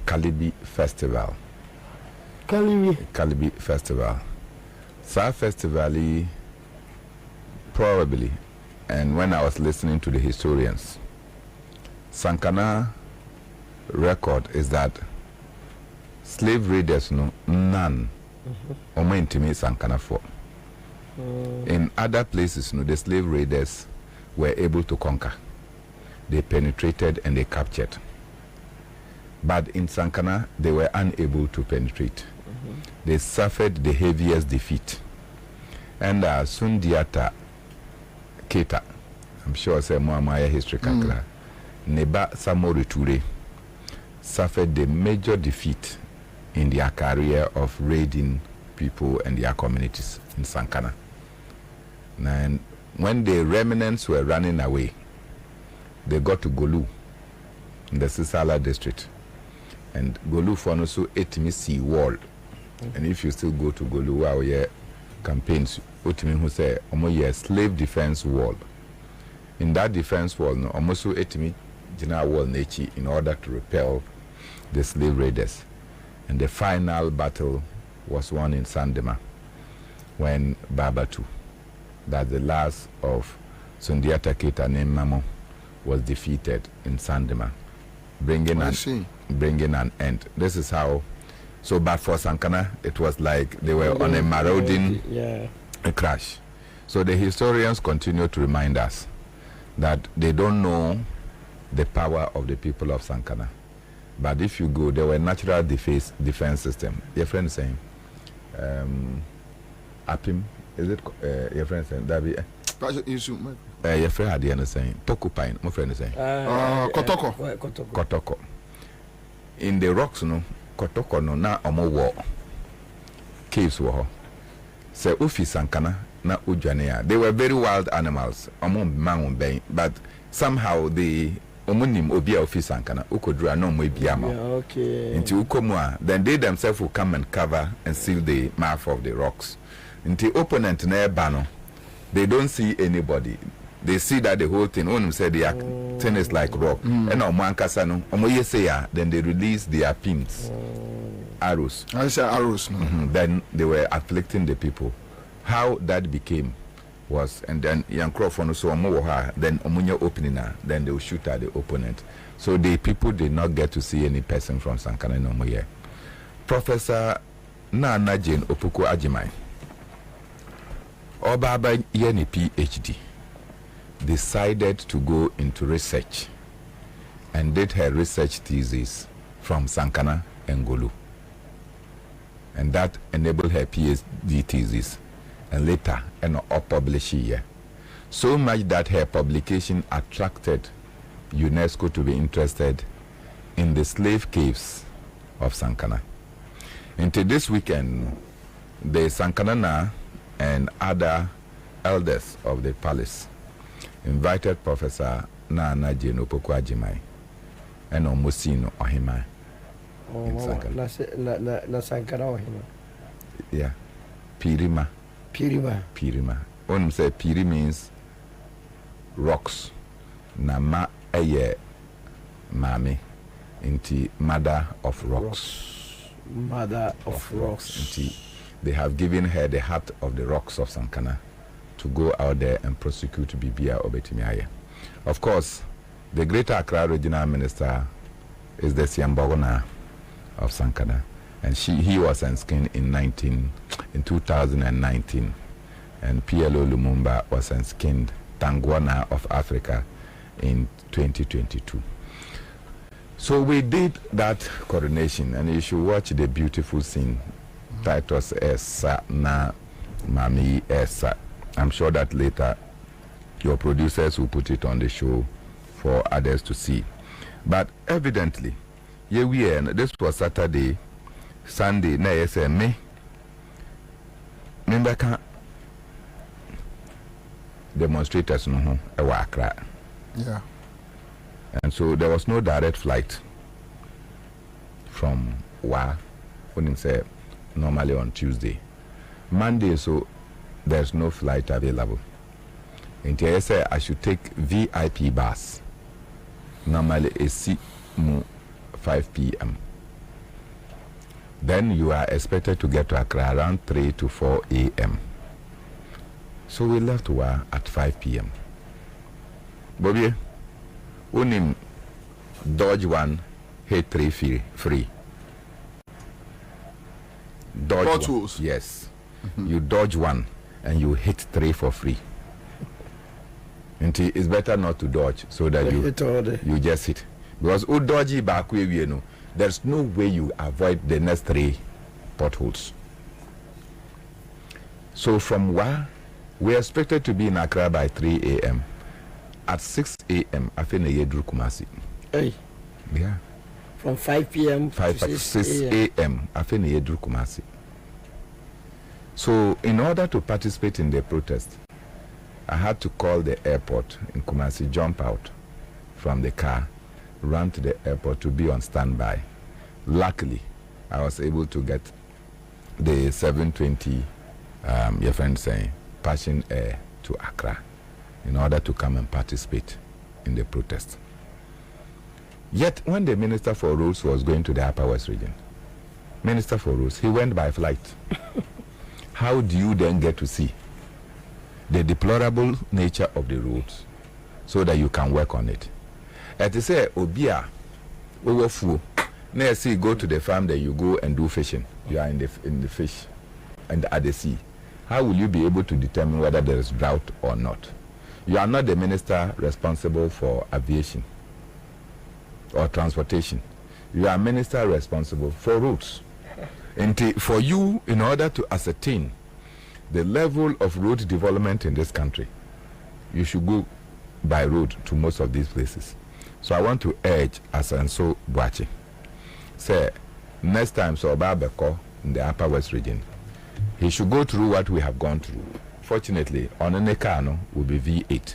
Kalibi Festival. Kalibi Festival. Sa festival probably, and when I was listening to the historians, Sankana record is that slave raiders none omo intimi Sankana for. In other places the slave raiders were able to conquer. They penetrated and they captured. But in Sankana they were unable to penetrate. They suffered the heaviest defeat. And Sundiata Keita, I'm sure say Muamaya history kakra, Neba Samori Ture suffered the major defeat in their career of raiding people and their communities in Sankana. And when the remnants were running away, they got to Golu in the Sisala district. And Golu Fonosu etimi sea wall. And if you still go to Golu, wow, yeah, campaigns, utimi who say, omo slave defense wall. In that defense wall, no, almost etimi general wall nechi in order to repel the slave raiders. And the final battle was won in Sandema when Babatu, that the last of Sundiata Keita named Mamo, was defeated in Sandema, bringing an end. This is how. So, but for Sankana, it was like they were on a marauding crash. So the historians continue to remind us that they don't know the power of the people of Sankana. But if you go, there were natural defense system. Your friend is saying, Apim, is it your friend saying? Your friend had saying porcupine, my friend is saying Kotoko. In the rocks, no Kotoko no na omo war caves were. Say Ufi Sankana na Ujanea. They were very wild animals, omo man bay, but somehow the omunim obia Ufi Sankana Ukodra no mo biama. Okay. Into Ukomwa, then they themselves will come and cover and seal the mouth of the rocks. Into opponent na bano, they don't see anybody. They see that the whole thing, one said the thing is like rock. And on Mankasano, then they release their pins, arrows. I say arrows. No. Then they were afflicting the people. How that became was, and then young Crawford so then Omunya opening, then they will shoot at the opponent. So the people did not get to see any person from Sankana no more. Professor Nana Jane Opuku Ajimai, Obaba Yeni PhD, decided to go into research and did her research thesis from Sankana and Gulu. And that enabled her PhD thesis and later published here. So much that her publication attracted UNESCO to be interested in the slave caves of Sankana. Until this weekend, the Sankanana and other elders of the palace invited Professor Nana Jeno Pokwajimai and Omosino Ohima in Sankara. Na Sankara Ohima. Yeah. Pirima. When say Piri means rocks. Nama eye mami inti mother of rocks. Mother of rocks. Inti they have given her the heart of the rocks of Sankana to go out there and prosecute Bibia Obetimiaye. Of course, the Greater Accra Regional Minister is the Siambogona of Sankana, and he was enskined in 2019, and PLO Lumumba was enskined Tangwana of Africa in 2022. So we did that coronation, and you should watch the beautiful scene. Titus Esa na Mami Esa. I'm sure that later your producers will put it on the show for others to see. But evidently, here we are. This was Saturday, Sunday. Na yese me. Membeka demonstrators no ewa Accra. Yeah. And so there was no direct flight from Wa. When he said normally on Tuesday, Monday. So there's no flight available. And I say I should take VIP bus. Normally it's 5 p.m. Then you are expected to get to Accra around 3 to 4 a.m. So we left at 5 p.m. Bobie, unim dodge one, hit 3 free. Dodge one. Yes. You dodge one and you hit 3 for free. And it's better not to dodge so that you just hit. Because who dodgy back way you know, there's no way you avoid the next 3 potholes. So from where we are expected to be in Accra by 3 a.m. At 6 a.m. I feel Yedru Kumasi. Hey. Yeah. From 5 p.m. to 6 a.m. I feel Yedru Kumasi. So in order to participate in the protest, I had to call the airport in Kumasi, jump out from the car, run to the airport to be on standby. Luckily, I was able to get the 720, your friend saying, Passion Air to Accra in order to come and participate in the protest. Yet, when the Minister for Roads was going to the Upper West region, Minister for Roads, he went by flight. How do you then get to see the deplorable nature of the roads so that you can work on it? As they say, Obia, Ofosu, now see, go to the farm, then you go and do fishing. You are in the fish and at the sea. How will you be able to determine whether there is drought or not? You are not the minister responsible for aviation or transportation. You are minister responsible for roads. And for you, in order to ascertain the level of road development in this country, you should go by road to most of these places. So I want to urge Ansah Boachi, say next time so Obabeko in the Upper West region, he should go through what we have gone through. Fortunately, Onenekano will be V8,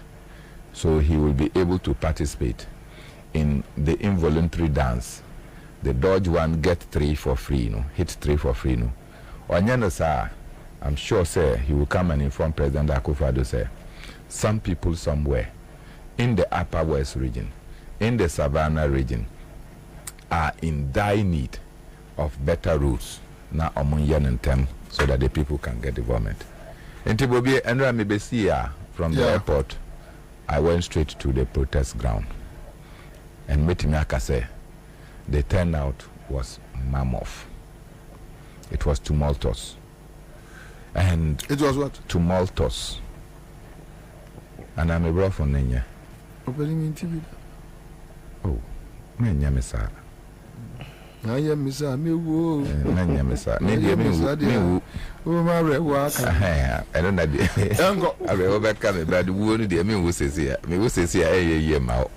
so he will be able to participate in the involuntary dance. The dodge one, get 3 for free, hit 3 for free. Onyano sir, I'm sure sir, he will come and inform President Akufo-Addo, say, some people somewhere in the Upper West region, in the Savannah region, are in dire need of better routes now among young and them, so that the people can get development. And Bobie and Ramibesi from the airport, I went straight to the protest ground. And meeting Akase, the turnout was mammoth. It was tumultuous. And it was what? Tumultuous. And I'm a bro from Nenya. Oh, Nenya Mesa. I am Missa, me woo. Nenya Mesa. Maybe me who marry work. I don't know. I will overcome it, but the wound, the me who says here, me who says here, a mouth.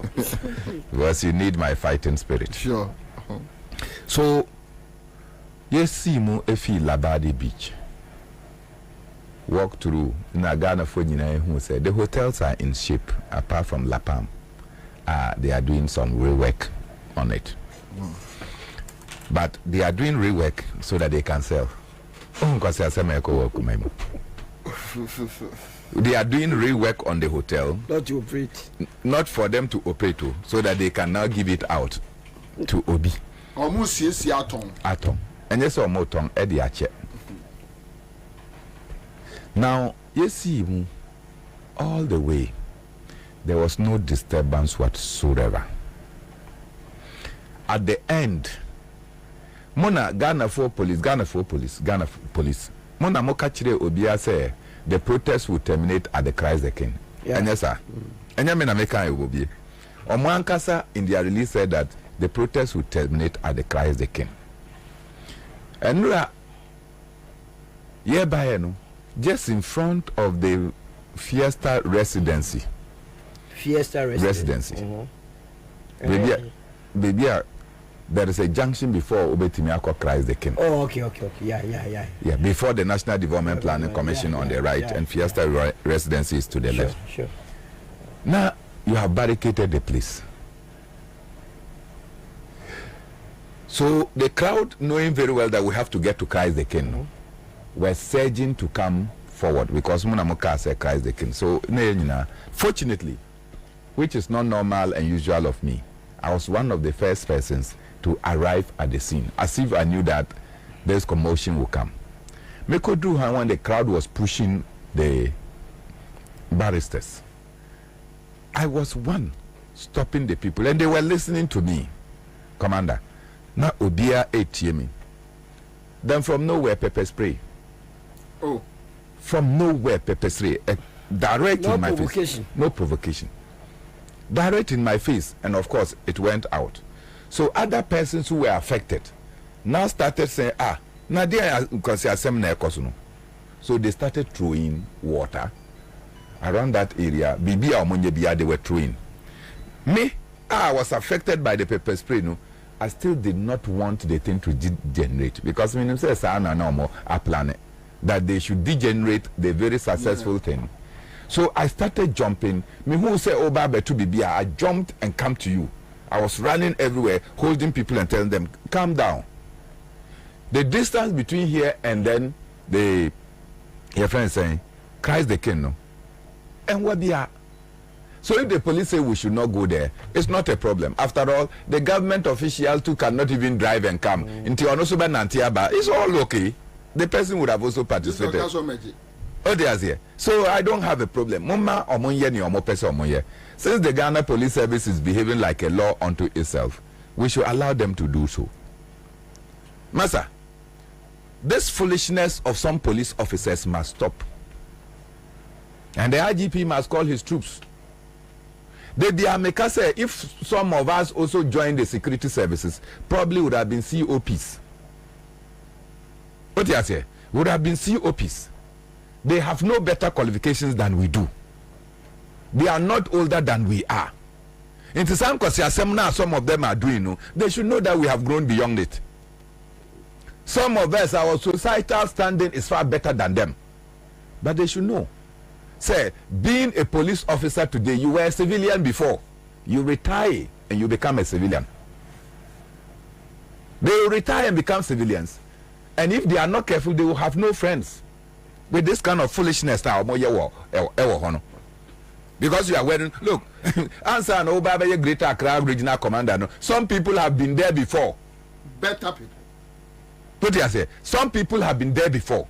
Because you need my fighting spirit. Sure. So, yes, see mo efi Labadi Beach. Walk through Nagana Fujina, who said the hotels are in shape apart from La Palm. They are doing some rework on it. But they are doing rework so that they can sell. They are doing rework on the hotel. Not to operate. Not for them to operate to, so that they can now give it out to Obi. Almost yes, Atom. And yes, or Moton, Eddie Ache. Now, you see, all the way, there was no disturbance whatsoever. At the end, Mona Ghana for police. Mona Mokachire Obia say the protest will terminate at the Christ the King. And yes, sir. And Yamina Meka will be. Omwankasa in their release said that the protest will terminate at the Christ the King. And just in front of the Fiesta Residency. Baby, there is a junction before Obetimiako Christ the King. Oh, okay. Yeah. Before the National Development Planning Commission on the right and Fiesta Residency is to the left. Sure. Now you have barricaded the place. So the crowd, knowing very well that we have to get to Christ the King, were surging to come forward because Munamoka said Christ the King. So fortunately, which is not normal and usual of me, I was one of the first persons to arrive at the scene, as if I knew that this commotion would come. Mekodu, when the crowd was pushing the barristers, I was one stopping the people, and they were listening to me, Commander. Now Obia ATM. Then from nowhere, pepper spray. Oh. From nowhere, pepper spray. Direct in my face. No provocation. Direct in my face, and of course, it went out. So other persons who were affected now started saying, Nadia, so they started throwing water around that area. Bibia Omonye they were throwing. Me, I was affected by the pepper spray. No, I still did not want the thing to degenerate because when say a planet that they should degenerate the very successful thing. So I started jumping. Me who say Oba to Bibia, I jumped and come to you. I was running everywhere, holding people and telling them, calm down. The distance between here and then your friend saying, Christ the King, no? And what they are. So if the police say we should not go there, it's not a problem. After all, the government official too cannot even drive and come. It's all okay. The person would have also participated. Oh, there's here. So I don't have a problem. Since the Ghana Police Service is behaving like a law unto itself, we should allow them to do so. Massa, this foolishness of some police officers must stop. And the IGP must call his troops. The Diameka say if some of us also joined the security services, probably would have been COPs. What do you say? Would have been COPs. They have no better qualifications than we do. They are not older than we are. Into some of them are doing, no, they should know that we have grown beyond it. Some of us, our societal standing is far better than them. But they should know. Say, being a police officer today, you were a civilian before. You retire and you become a civilian. They will retire and become civilians. And if they are not careful, they will have no friends. With this kind of foolishness now, because you are wearing, look, Ansah and Obaba, Greater Accra Regional Commander, no, some people have been there before. Better people. What do you say? Some people have been there before.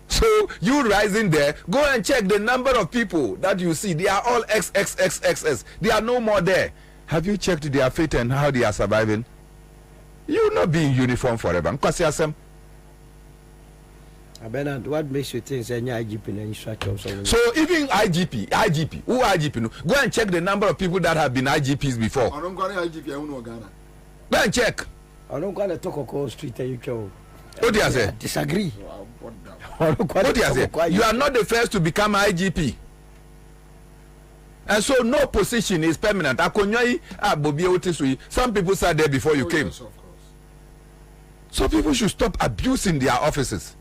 So you rising there, go and check the number of people that you see. They are all XXXXS. They are no more there. Have you checked their fate and how they are surviving? You will not be in uniform forever. Bernard, what makes you think any IGP in instruction? So even IGP, who IGP? No? Go and check the number of people that have been IGPs before. I don't go to IGP, I don't know Ghana. Go and check. I don't go to Tokoko Street and you go. What do you say? Disagree. What do you say? You are not the first to become IGP. And so no position is permanent. Bobie, some people sat there before you came. Yes, of course. So people should stop abusing their offices.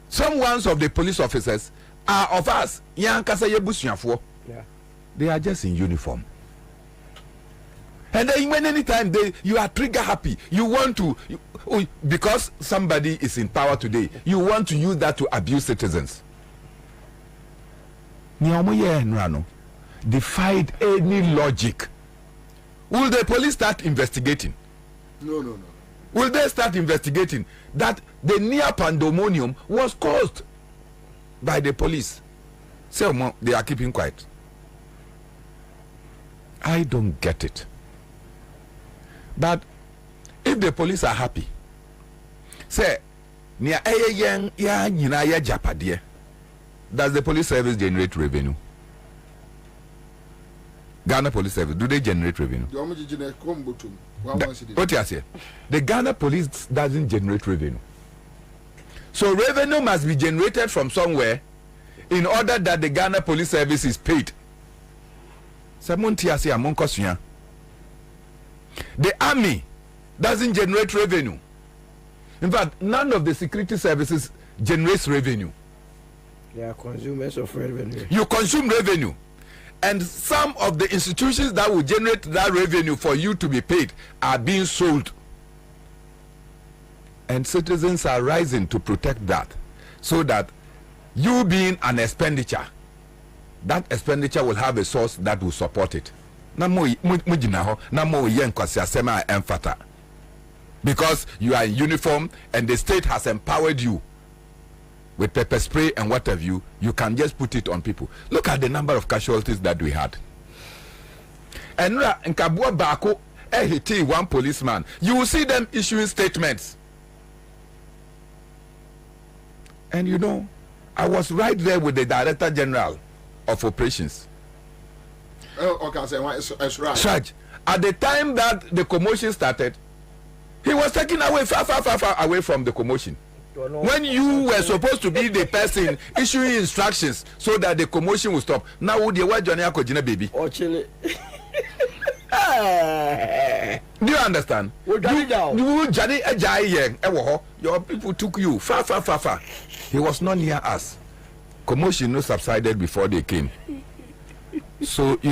Some ones of the police officers are of us. Yeah. They are just in uniform. And then when anytime you are trigger happy, you want to, because somebody is in power today, you want to use that to abuse citizens. Defied any logic. Will the police start investigating? No. Will they start investigating that the near pandemonium was caused by the police? So they are keeping quiet. I don't get it. But if the police are happy, say, does the police service generate revenue? Ghana Police Service, do they generate revenue? What you say? The Ghana Police doesn't generate revenue. So revenue must be generated from somewhere in order that the Ghana Police Service is paid. The army doesn't generate revenue. In fact, none of the security services generates revenue. They are consumers of revenue. You consume revenue. And some of the institutions that will generate that revenue for you to be paid are being sold. And citizens are rising to protect that. So that you being an expenditure, that expenditure will have a source that will support it. Because you are in uniform and the state has empowered you with pepper spray and what have you, you can just put it on people. Look at the number of casualties that we had. And in Kabua Bako, one policeman, you will see them issuing statements. And you know, I was right there with the Director General of Operations. Shraj, at the time that the commotion started, he was taken away far away from the commotion. When you were supposed to be the person issuing instructions so that the commotion will stop. Now would you want Johnny Akojina baby? Do you understand? Your people took you far. He was not near us. Commotion no subsided before they came. So you